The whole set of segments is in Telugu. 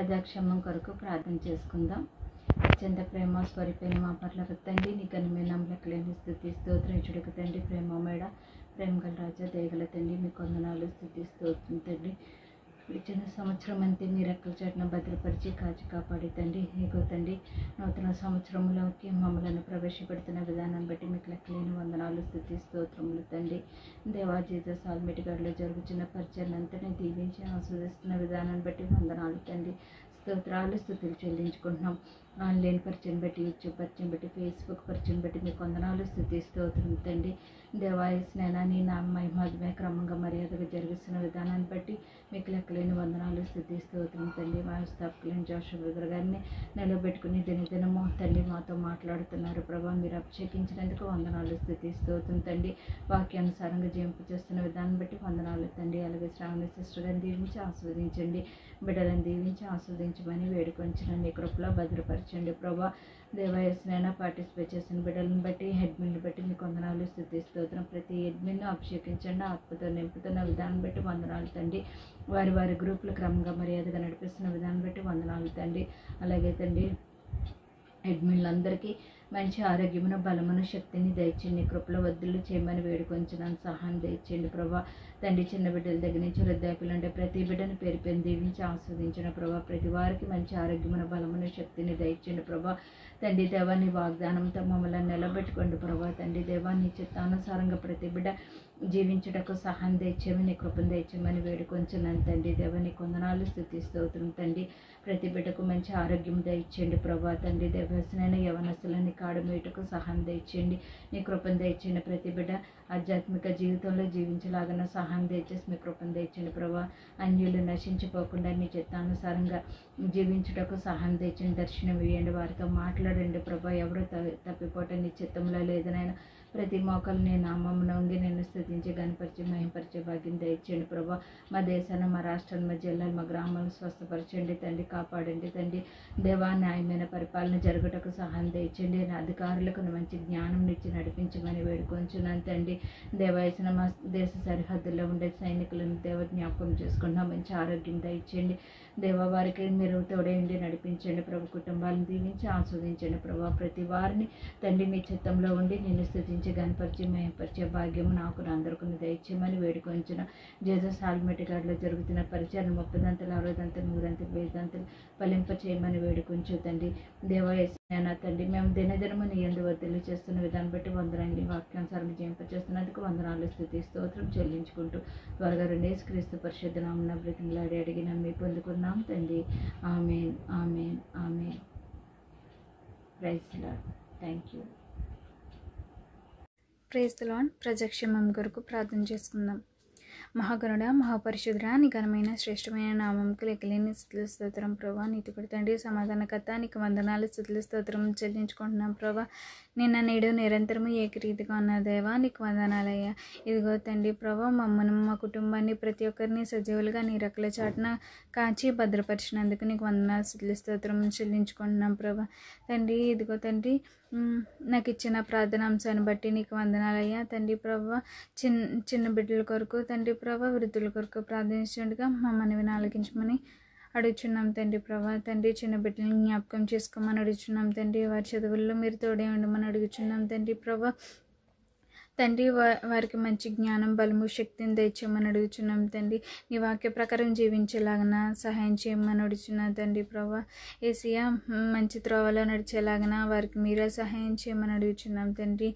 ప్రజాక్షేమం కొరకు ప్రార్థన చేసుకుందాం. అత్యంత ప్రేమ స్వరూపిణి మా పట్ల తండ్రి, నీ ఘనమైన నమ్మకలేని స్తుతి స్తోత్రం ఇచ్చుడుకు తండ్రి, ప్రేమ మేడ ప్రేమ గల రాజా దయగల తండ్రి, మీ కొందనాలు స్తుతి స్తోత్రం తండ్రి. ఇచ్చిన సంవత్సరం అంతే మీ రెక్కల చాటున భద్రపరిచి కాచి కాపాడి తండ్రి, నీకో తండ్రి నూతన సంవత్సరంలోకి మమ్మల్ని ప్రవేశపెడుతున్న విధానాన్ని బట్టి మీకు లెక్కలేని వందనాలు స్తుతి స్తోత్రములు తండ్రి. దేవా జీసస్ ఆల్మిటి గడిలో జరుగుతున్న పరిచయం అంతని దీవించి ఆస్వాదిస్తున్న విధానాన్ని బట్టి వందనాలు తండ్రి. స్తోత్రాలు స్తుతులు చెల్లించుకుంటున్నాం. ఆన్లైన్ పరిచయం బట్టి, యూట్యూబ్ పరిచయం బట్టి, ఫేస్బుక్ పరిచయం బట్టి మీకు వందనాలు స్తుతి స్తోత్రం తండ్రి. దేవాయస్నైనా నీ నా మహిమమే క్రమంగా మర్యాదగా జరిగిస్తున్న విధానాన్ని బట్టి మీకు లెక్కలేని వందనాలు స్తుతి స్తోత్రం తండ్రి. మా స్థాపకులైన జోషువ బ్రదర్ గారిని నిలబెట్టుకుని దినదినము తండ్రి మాతో మాట్లాడుతున్నారు ప్రభా. మీరు అభిషేకించినందుకు వందనాలు స్తుతి స్తోత్రం తండ్రి. వాక్యానుసారంగా జీవింపు చేస్తున్న విధానం బట్టి వందనాలు తండ్రి. అలాగే శ్రావణ సిస్టర్ గారిని దీవించి ఆస్వాదించండి, బిడ్డలను దీవించి ఆస్వాదించమని వేడుకొంచిన నీ కృపలో భద్రపరచండి ప్రభా. దేవాయస్నైనా పార్టిసిపేట్ చేసిన బిడ్డలను బట్టి, హెడ్మిన్ను బట్టి మీకు వందనాలు స్తుతి స్తోత్రం. ప్రతి హెడ్మిన్ను అభిషేకించండి, ఆత్మతో నింపుతున్న విధానం బట్టి వందనాలు తండ్రి. వారి వారి గ్రూపులు క్రమంగా మర్యాదగా నడిపిస్తున్న విధానం బట్టి వందనాలు తండ్రి. అలాగే తండ్రి హెడ్మిన్లందరికీ మంచి ఆరోగ్యమును, బలమును, శక్తిని దయచేయండి. కృపలో వద్దులు చేయమని వేడుకొంచున్నాను, సహాయం దయచేయండి ప్రభా. తండ్రి చిన్న బిడ్డల దగ్గర నుంచి వృద్ధాప్యులు ఉంటే ప్రతి బిడ్డను పేరు పేరు దీవించి ఆస్వాదించిన ప్రభా. ప్రతి వారికి మంచి ఆరోగ్యమును, బలమును, శక్తిని దయచేయండి ప్రభా. తండ్రి దేవాన్ని వాగ్దానంతో మమ్మల్ని నిలబెట్టుకోండి ప్రభా. తండ్రి దేవాన్ని చిత్తానుసారంగా ప్రతి బిడ్డ జీవించుటకు సహాయం దయచేయమని, నీ కృపను దయచేయమని వేడుకొంచున్నాను తండ్రి. దేవాన్ని కొందనాలు స్తుతి స్తోత్రం తండ్రి. ప్రతి బిడ్డకు మంచి ఆరోగ్యం దయచేయండి ప్రభా. తండ్రి దేవసనైన యవనస్తులని కాడమేటకు సహాయం దయచేయండి, నీ కృపను దయచేయండి. ప్రతి బిడ్డ ఆధ్యాత్మిక జీవితంలో జీవించలాగా సహాయం దయచేసి మీ కృపను దయచేయండి ప్రభా. అన్యులు నశించిపోకుండా నీ చిత్తానుసారంగా జీవించుటకు సహాయం దయచేయండి. దర్శనం ఇవ్వండి, వారితో మాట్లాడండి ప్రభా. ఎవరో తప్పిపోవటం నీ చిత్తంలో లేదనైనా ప్రతి మోకలు నీ నామమున ఉండి నేను స్తుతించి గణపరిచి మహింపరిచే భాగ్యం దయచేయండి ప్రభా. మా దేశాన్ని, మా రాష్ట్రాన్ని, మా జిల్లాలు, మా గ్రామాలను స్వస్థపరచండి తండ్రి, కాపాడండి తండ్రి. దేవా న్యాయమైన పరిపాలన జరుగుటకు సహాయం దయచేయండి. అధికారులకు మంచి జ్ఞానం ఇచ్చి నడిపించమని వేడుకొంచున్నాను తండ్రి. దేవాయసిన మా దేశ సరిహద్దుల్లో ఉండే సైనికులను దేవ జ్ఞాపకం చేసుకుంటున్నాం, మంచి ఆరోగ్యం దయచేయండి దేవా. వారికి మీరు తోడేయండి, నడిపించండి ప్రభు. కుటుంబాలను దీవించి ఆస్వాదించండి ప్రభా. ప్రతి వారిని తండ్రి మీ చిత్తంలో ఉండి నేను స్థుతించి గణపరిచి మహింపరిచే భాగ్యము నాకు అందరికీ దయచేయమని వేడుకొంచిన జీసస్ ఆల్మిటి గాడిలో జరుగుతున్న పరిచయం 30 60 100 1000 ఫలింప చేయమని వేడుకొంచు తండ్రి. దేవాయస్నా తండ్రి, మేము దినదినము నీ యందు వర్ధిల్లు చేస్తున్న విధానం బట్టి వందనాలు. వాక్యానుసారం జీవింప చేస్తున్నందుకు వందనాలు స్తుతి స్తోత్రం చెల్లించుకుంటూ త్వరగా యేసుక్రీస్తు పరిశుద్ధ నామమున బ్రతిమలాడి అడిగి నమ్మి పొందుకున్నాం తండ్రి. ఆమేన్, ఆమేన్, ఆమేన్. Praise the Lord. Thank you. Praise the Lord. ప్రజాక్షేమం కొరకు ప్రార్థన చేసుకుందాం. మహాగణుడ, మహాపరిశుద్ధుడ, నీ ఘనమైన శ్రేష్టమైన నామంకు లెక్కలేని స్తుతుల స్తోత్రం ప్రభా. నీతిపడి తండ్రి, సమాధానకర్త, నీకు వందనాలు స్తుతుల స్తోత్రం చెల్లించుకుంటున్నాం ప్రభా. నిన్న నేడు నిరంతరము ఏకరీతిగా ఉన్న దేవా, నీకు వందనాలయ్యా. ఇదిగో తండ్రి ప్రభా, మమ్మను మా కుటుంబాన్ని ప్రతి ఒక్కరిని సజీవులుగా నీ రెక్కల చాటున కాచి భద్రపరిచినందుకు నీకు వందనాలు స్తుతుల స్తోత్రం చెల్లించుకుంటున్నాం ప్రభా. తండ్రి ఇదిగో తండ్రి, నాకు ఇచ్చిన ప్రార్థనాంశాన్ని బట్టి నీకు వందనాలయ్యా. తండ్రి ప్రభా, చిన్న బిడ్డల కొరకు తండ్రి ప్రభా, వృద్ధుల కొరకు ప్రార్థించుండగా మమ్మల్ని వినాలకించమని అడుగుచున్నాం తండ్రి ప్రభా. తండ్రి చిన్న బిడ్డలను జ్ఞాపకం చేసుకోమని అడుగుచున్నాం తండ్రి. వారి చదువుల్లో మీరు తోడే ఉండమని అడుగుచున్నాం తండ్రి ప్రభా. తండ్రి వారికి మంచి జ్ఞానం, బలము, శక్తిని దయచేయమని అడుగుచున్నాం తండ్రి. నీ వాక్య ప్రకారం జీవించేలాగన సహాయం చేయమని అడుగుచున్నాం తండ్రి ప్రభా. ఏసియా మంచి త్రోవలో నడిచేలాగన వారికి మీరే సహాయం చేయమని అడుగుచున్నాం తండ్రి.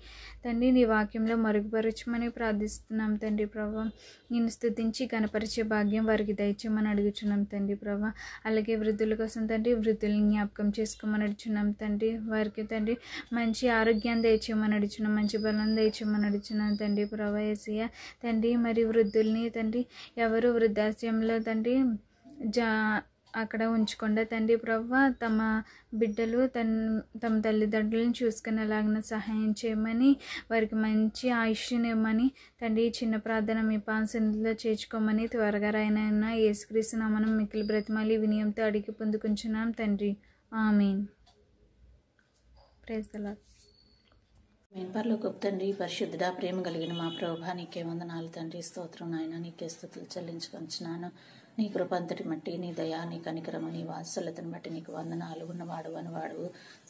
తండ్రి నీ వాక్యంలో మరుగుపరచమని ప్రార్థిస్తున్నాం తండ్రి ప్రభా. నేను స్తుతించి గణపరిచే భాగ్యం వారికి దయచేయమని అడుగుచున్నాం తండ్రి ప్రభా. అలాగే వృద్ధుల కోసం తండ్రి, వృద్ధుల్ని జ్ఞాపకం చేసుకోమని అడుగుచున్నాం తండ్రి. వారికి తండ్రి మంచి ఆరోగ్యాన్ని దయచేయమని అడుగుచున్నాం, మంచి బలం దయచేయమని అడుగుచున్నాను తండ్రి ప్రభా. యేసయ్యా తండ్రి, మరి వృద్ధుల్ని తండ్రి ఎవరు వృద్ధాశ్రమంలో తండ్రి అక్కడ ఉంచకుండా తండ్రి ప్రభా, తమ బిడ్డలు తమ తల్లిదండ్రులను చూసుకునేలాగిన సహాయం చేయమని, వారికి మంచి ఆయుష్ని ఇవ్వమని తండ్రి చిన్న ప్రార్థన మీ పాన్సన్లో చేర్చుకోమని త్వరగా రాయనైనా యేసుక్రీస్తు నామమున మిక్కిలి బ్రతిమాలి వినయంతో అడిగి పొందుకుంటున్నాం తండ్రి. ఆమేన్. Praise the Lord. మేము పరలోకపు తండ్రి, పరిశుద్ధుడా, ప్రేమ కలిగిన మా ప్రభా, నీకే వందనాలు తండ్రి. స్తోత్రం నాయన, నీకే స్తుతులు చెల్లించుకొంచున్నాను. నీ కృప అంతటి మట్టి, నీ దయా, నీ కనికరము, నీ వాత్సల్యతను బట్టి నీకు వందనాలు. ఉన్నవాడు అనువాడు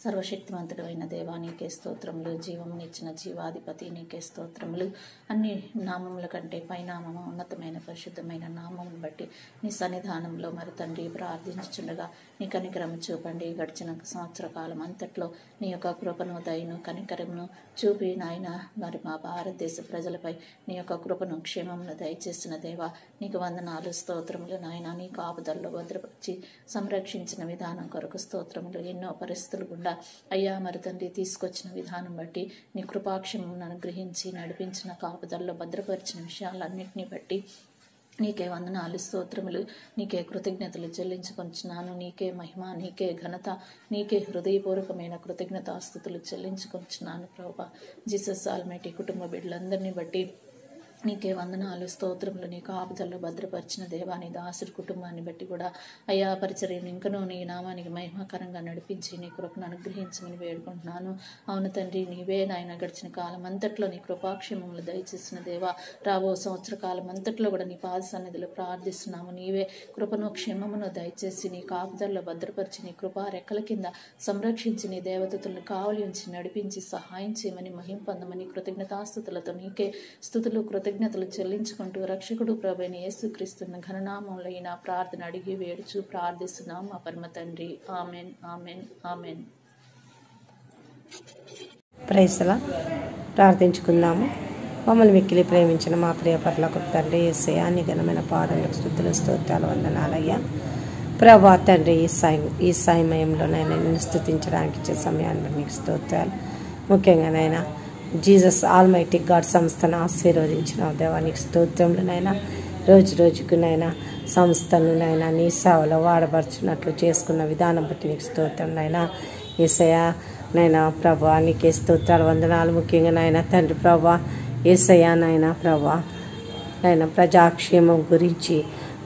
సర్వశక్తివంతుడు అయిన దేవా నీకే స్తోత్రములు. జీవమునిచ్చిన జీవాధిపతి నీకే స్తోత్రములు. అన్ని నామముల కంటే పైనామము ఉన్నతమైన పరిశుద్ధమైన నామమును బట్టి నీ సన్నిధానంలో మరి తండ్రి ప్రార్థించుచుండగా నీ కనికరము చూపండి. గడిచిన సంవత్సర కాలం అంతట్లో నీ యొక్క కృపను, దయను, కనికరమును చూపి నాయన మరి మా భారతదేశ ప్రజలపై నీ యొక్క కృపను, క్షేమమును దయచేసిన దేవా నీకు వందనాలు, స్తోత్రములు. నాయన నీ కాపుదల్లో భద్రపరిచి సంరక్షించిన విధానం కొరకు స్తోత్రములు. ఎన్నో పరిస్థితులు గుండా అయ్యా మరి తండ్రి తీసుకొచ్చిన విధానం బట్టి నీ కృపాక్షేమమును అనుగ్రహించి నడిపించిన, కాపుదల్లో భద్రపరిచిన విషయాలన్నింటినీ బట్టి నీకే వందనాలు, స్తోత్రములు. నీకే కృతజ్ఞతలు చెల్లించుకొంచున్నాను. నీకే మహిమ, నీకే ఘనత, నీకే హృదయపూర్వకమైన కృతజ్ఞతాస్తుతులు చెల్లించుకొంచున్నాను ప్రభువా. జీసస్ ఆల్మైటీ కుటుంబ బిడ్డలందరినీ బట్టి నీకే వందనాలు, స్తోత్రములు. నీ కాపుదల్లో భద్రపరిచిన దేవా నీ దాసుడి కుటుంబాన్ని బట్టి కూడా అయ్యా పరిచర్యను ఇంకనూ నీ నామానికి మహిమకరంగా నడిపించి నీ కృపను అనుగ్రహించమని వేడుకుంటున్నాను. అవును తండ్రి, నీవే నాయన గడిచిన కాలం అంతట్లో నీ కృపాక్షేమములు దయచేసిన దేవా రాబో సంవత్సర కాలం అంతట్లో కూడా నీ పాద సన్నిధిలో ప్రార్థిస్తున్నాము. నీవే కృపను, క్షేమమును దయచేసి నీ కాపుదల్లో భద్రపరిచి నీ కృపా రెక్కల కింద సంరక్షించి నీ దేవదూతలను కావలి ఉంచి నడిపించి సహాయం చేయమని, మహిమ పొందమని కృతజ్ఞతాస్తుతులతో నీకే స్తుతులు కృతజ్ఞతలు చెల్లించుకుంటూ రక్షకుడు ప్రభువైన యేసుక్రీస్తున్న ఘననామంలో ఈ నా ప్రార్థన అడిగి వేడుచు ప్రార్థిస్తున్నాం మా పరమ తండ్రి. ఆమెన్, ఆమెన్, ఆమెన్. ప్రైస్లా ప్రార్థించుకుందాము. మమ్మల్ని మిక్కిలి ప్రేమించిన మా ప్రియ పరలోకపు తండ్రి యేసయ్యా నీ ఘనమైన పాదములకు స్తుతులు, స్తోత్రాలు, వందనాలయ్యా. ప్రభా తండ్రి ఈ సమయంలోనైనా నిన్ను స్తుతించడానికి ఇచ్చే సమయాన్ని మీకు స్తోత్రాలు. ముఖ్యంగానైనా జీసస్ ఆల్మైటీ గాడ్ సంస్థను ఆశీర్వదించిన దేవానికి స్తోత్రములనైనా రోజు రోజుకునైనా సంస్థలనైనా నీ సేవలో వాడబడుచున్నట్లు చేసుకున్న విధానం బట్టి నీకు స్తోత్రంనైనా యేసయ్యా నైనా ప్రభా నీకే స్తోత్రాలు, వందనాలు. ముఖ్యంగా నాయన తండ్రి ప్రభా యేసయ్యా నాయన ప్రభా నైనా ప్రజాక్షేమం గురించి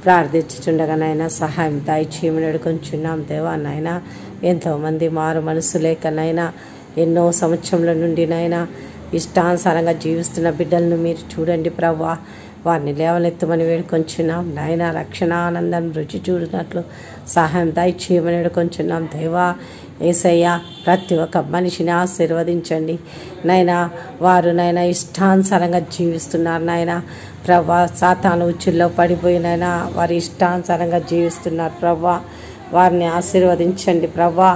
ప్రార్థించుచుండగా నాయన సహాయం దయచేయమని వేడుకొంచున్నాం దేవా. నాయన ఎంతోమంది మారు మనసు లేకనైనా ఎన్నో సంవత్సరముల నుండి నాయన ఇష్టానుసారంగా జీవిస్తున్న బిడ్డలను మీరు చూడండి ప్రభా. వారిని లేవనెత్తమని వేడుకొంచున్నాం నాయన. రక్షణ ఆనందం రుచి చూడినట్లు సహాయం దయచేయమని వేడుకొంచున్నాం దేవా. యేసయ్య ప్రతి ఒక్క మనిషిని ఆశీర్వదించండి నాయన. వారు నాయన ఇష్టానుసారంగా జీవిస్తున్నారు నాయన ప్రభా. సాతాను ఉచ్చుల్లో పడిపోయినైనా వారి ఇష్టానుసారంగా జీవిస్తున్నారు ప్రభా. వారిని ఆశీర్వదించండి ప్రభా.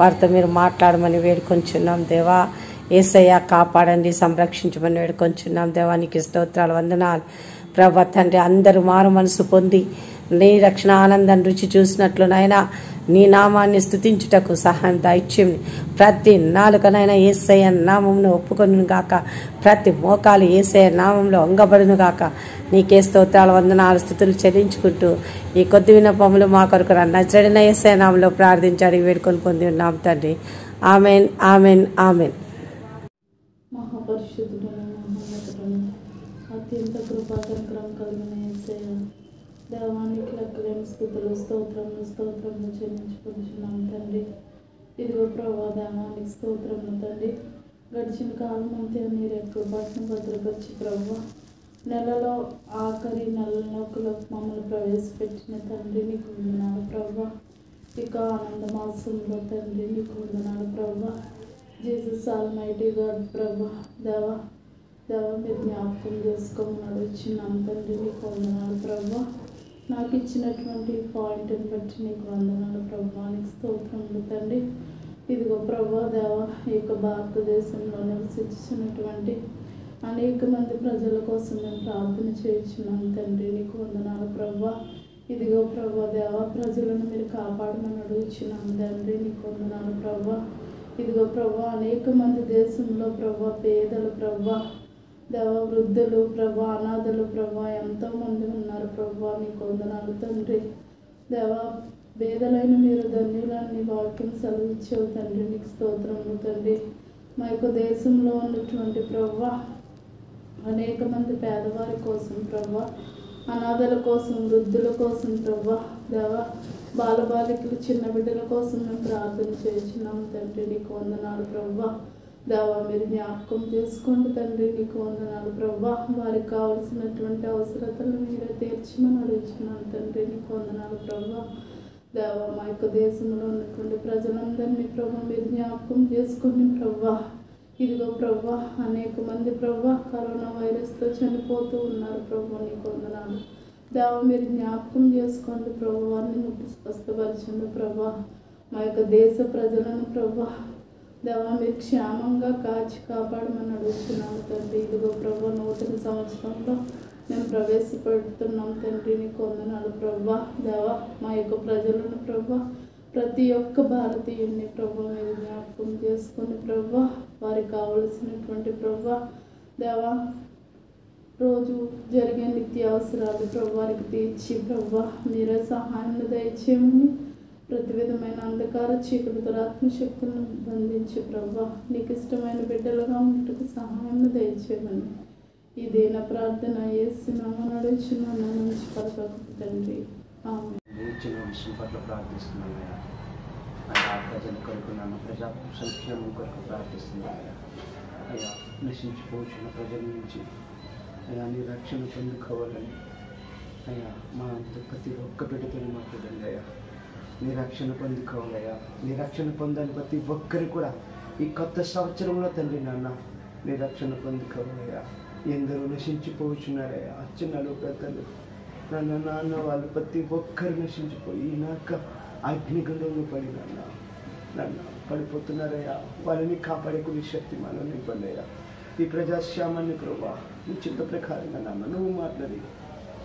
వారితో మీరు మాట్లాడమని వేడుకొంచున్నాం దేవా. యేసయ్య కాపాడండి, సంరక్షించమని వేడుకొంచున్నాం దేవానికి స్తోత్రాలు, వందనాలు ప్రభా తండ్రి. అందరూ మారు మనసు పొంది నీ రక్షణ ఆనందం రుచి చూసినట్లు నాయన నీ నామాన్ని స్తుతించుటకు సహాయం దయచేయండి. ప్రతి నాలుకనైనా యేసయ్య నామమును ఒప్పుకొను గాక, ప్రతి మోకాలు యేసయ్య నామంలో వంగబడును గాక. నీకే స్తోత్రాలు, వందనాలు, స్తుతులు చెల్లించుకుంటూ ఈ కొద్ది విన్నపములు మా కొరకు నజరేయుడైన యేసయ్య నామంలో ప్రార్థించాడు వేడుకొని పొంది ఉన్నాం తండ్రి. ఆమెన్, ఆమెన్, ఆమెన్. మహాపరిశుద్ధుడైన మహోన్నతుడైన అత్యంత కృపాకరం కలిగిన యేసయ్య దేవానికి లెక్కలేని స్థుతులు, స్తోత్రములు చెల్లించుకుంటున్నాం తండ్రి. ఇదిగో ప్రభా దేవానికి స్తోత్రములు తండ్రి. గడిచిన కాలం అంతే మీరు ఎక్కువ బట్టను భద్రపరిచి ప్రభా నెలలో ఆఖరి నెలలోకి మమ్మల్ని ప్రవేశపెట్టిన తండ్రి నీకు వందనాలు ప్రభా. ఇక ఆనంద మాసంలో తండ్రి నీకు వందనాలు ప్రభా. జీసస్ ఆల్మైటీ గాడ్ ప్రభా దేవా మీరు జ్ఞాపకం చేసుకోమని వచ్చినాం తండ్రి నీకు వందనాలు ప్రభా. నాకు ఇచ్చినటువంటి పాయింట్ని బట్టి నీకు వందనాలు ప్రభా. నీకు స్తోత్రములు తండ్రి. ఇదిగో ప్రభా దేవా ఈ యొక్క భారతదేశంలో నివసించినటువంటి అనేక మంది ప్రజల కోసం మేము ప్రార్థన చేయించున్నాం తండ్రి నీకు వందనాలు ప్రభా. ఇదిగో ప్రభా దేవా ప్రజలను మీరు కాపాడమని అడుగుచున్నాం తండ్రి నీకు వందనాలు ప్రభా. ఇదిగో ప్రభా అనేక మంది దేశంలో ప్రభా పేదలు ప్రభా దేవా వృద్ధులు ప్రభా అనాథలు ప్రభా ఎంతోమంది ఉన్నారు ప్రభా నీకు వందనాలు తండ్రి. దేవా పేదలైన మీరు ధన్యులని వాక్యం సెలవిచ్చావు తండ్రి నీకు స్తోత్రములు తండ్రి. మా యొక్క దేశంలో ఉన్నటువంటి ప్రభా అనేక మంది పేదవారి కోసం ప్రభా అనాథల కోసం వృద్ధుల కోసం ప్రభా దేవా బాలబాలికలు చిన్న బిడ్డల కోసం మేము ప్రార్థన చేస్తున్నాము తండ్రి నీకు వందనాలు ప్రభా. దేవా మీరు జ్ఞాపకం చేసుకోండి తండ్రి. నీకు వందనాలు ప్రభా. వారికి కావాల్సినటువంటి అవసరతలు మీరే తీర్చమని అడుగుతున్నాను తండ్రి. నీకు వందనాలు ప్రభా. దేవా మా యొక్క దేశంలో ఉన్నటువంటి ప్రజలందరినీ ప్రభా మీరు జ్ఞాపకం చేసుకోండి ప్రభా. ఇదిగో ప్రభా అనేక మంది ప్రభా కరోనా వైరస్తో చనిపోతూ ఉన్నారు ప్రభా. నీకు వందనాలు దేవా. మీరు జ్ఞాపకం చేసుకోండి ప్రభా. వారిని ముట్టి స్వస్థపరచండి ప్రభా. మా యొక్క దేశ ప్రజలను ప్రభా దేవా మీరు క్షేమంగా కాచి కాపాడమని అడుగుతున్నాను తండ్రి. ఇదిగో ప్రభా నూతన సంవత్సరంలో మేము ప్రవేశపెడుతున్నాం తండ్రి. నీకు వందనాలు ప్రభా. దేవా మా యొక్క ప్రజలను ప్రభా ప్రతి ఒక్క భారతీయుని ప్రభా మీరు జ్ఞాపకం చేసుకుని ప్రభా వారికి కావలసినటువంటి ప్రభా దేవా రోజు జరిగే నిత్యావసరాలు ప్రభా వారికి తీర్చి ప్రభా మీరే సహాయం దయచేయమని ప్రతి విధమైన అంధకార చీకటి దురాత్మశక్తులను బంధించి ప్రభా నీకు ఇష్టమైన బిడ్డలుగా ఉండటకు సహాయం దయచేయమని ఈ దీన ప్రార్థన యేసునామమున అడుగుచున్నాను నుంచి పరలోకపు తండ్రి. ఆమేన్. ఇచ్చిన విషయం పట్ల ప్రార్థిస్తున్నాను అయ్యా. ప్రజల కొరకు నన్ను ప్రజా సంక్షేమం కొరకు ప్రార్థిస్తున్నాను అయ్యా. నశించిపోతున్న ప్రజల నుంచి అయ్యా నీ రక్షణ పొందుకోవాలని అయ్యా మా ప్రతి ఒక్క బిడ్డతో మాట్లాడండి అయ్యా. నీ రక్షణ పొందుకోవాలయ్యా. నీ రక్షణ పొందని ప్రతి ఒక్కరు కూడా ఈ కొత్త సంవత్సరంలో తండ్రి నాన్న నీ రక్షణ పొందుకోవాలయ్యా. ఎందరో నశించిపోతున్నారయ్యా. చిన్నలు పెద్దలు నాన్న వాళ్ళు ప్రతి ఒక్కరు నశించిపోయి నాక అగ్నిగుండంలో పడి నన్ను పడిపోతున్నారయ్యా. వాళ్ళని కాపాడేకునే శక్తి మనల్ని ఇవ్వండి అయ్యా. ఈ ప్రజాస్వామ్యాన్ని ప్రభా నీ చిత్త ప్రకారంగా నాన్న నువ్వు మాట్లాడి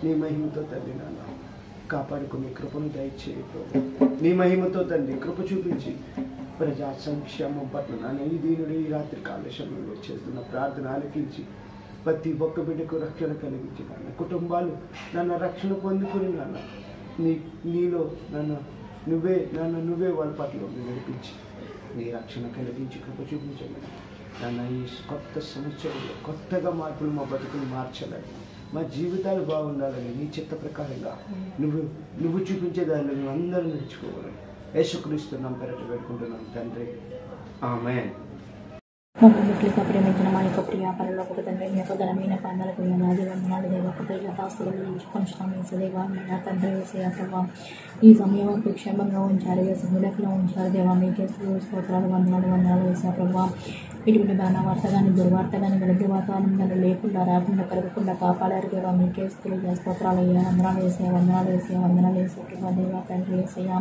నీ మహిమతో తండ్రి నాన్న కాపాడుకునే కృపను దయచేయి ప్రభు. నీ మహిమతో తండ్రి కృప చూపించి ప్రజా సంక్షేమం పట్ల నాన్న ఈ దీనుడు ఈ రాత్రి కాల సమయంలో చేస్తున్న ప్రార్థన ఆలకించి ప్రతి ఒక్క బిడ్డకు రక్షణ కలిగించి నాన్న కుటుంబాలు నన్ను రక్షణ పొందుకుని నాన్న నీలో నువ్వే వాళ్ళ పట్ల నడిపించి నీ రక్షణ కలిగించి కృప చూపించండి నాన్న. ఈ కొత్త సంవత్సరంలో కొత్తగా మార్పులు మా బతుకులు మార్చాలని మా జీవితాలు బాగుండాలని నీ చిత్త ప్రకారంగా నువ్వు చూపించే దాన్ని మేము అందరూ నేర్చుకోవాలని యేసుక్రీస్తు పేరట పెట్టుకుంటున్నాం తండ్రి. ఆమేన్. మమ్మల్ని ప్రేమించిన మా యొక్క ప్రియ పరలోకపు తండ్రి మీ యొక్క ఘనమైన పాదాలకు వేలాది వందనాలు దేవా. కృతజ్ఞతాస్తుతులు కొంచెం దేవా నా తండ్రి వేసే ప్రభావ ఈ సమయం వరకు క్షేమంగా ఉంచారు, సమూలకులో ఉంచారు దేవా. మీకే స్తోత్రాలు వందనాలు వేసే ప్రభావ. ఇటువంటి బాణవార్త కానీ దుర్వార్త కానీ వెలుగు వాతావరణం కానీ లేకుండా రాకుండా కలగకుండా కాపాడారు దేవా. మీకే స్తోత్రాలు వందనాలు వేసే ప్రభావ దేవా తండ్రి వేసయ్యా.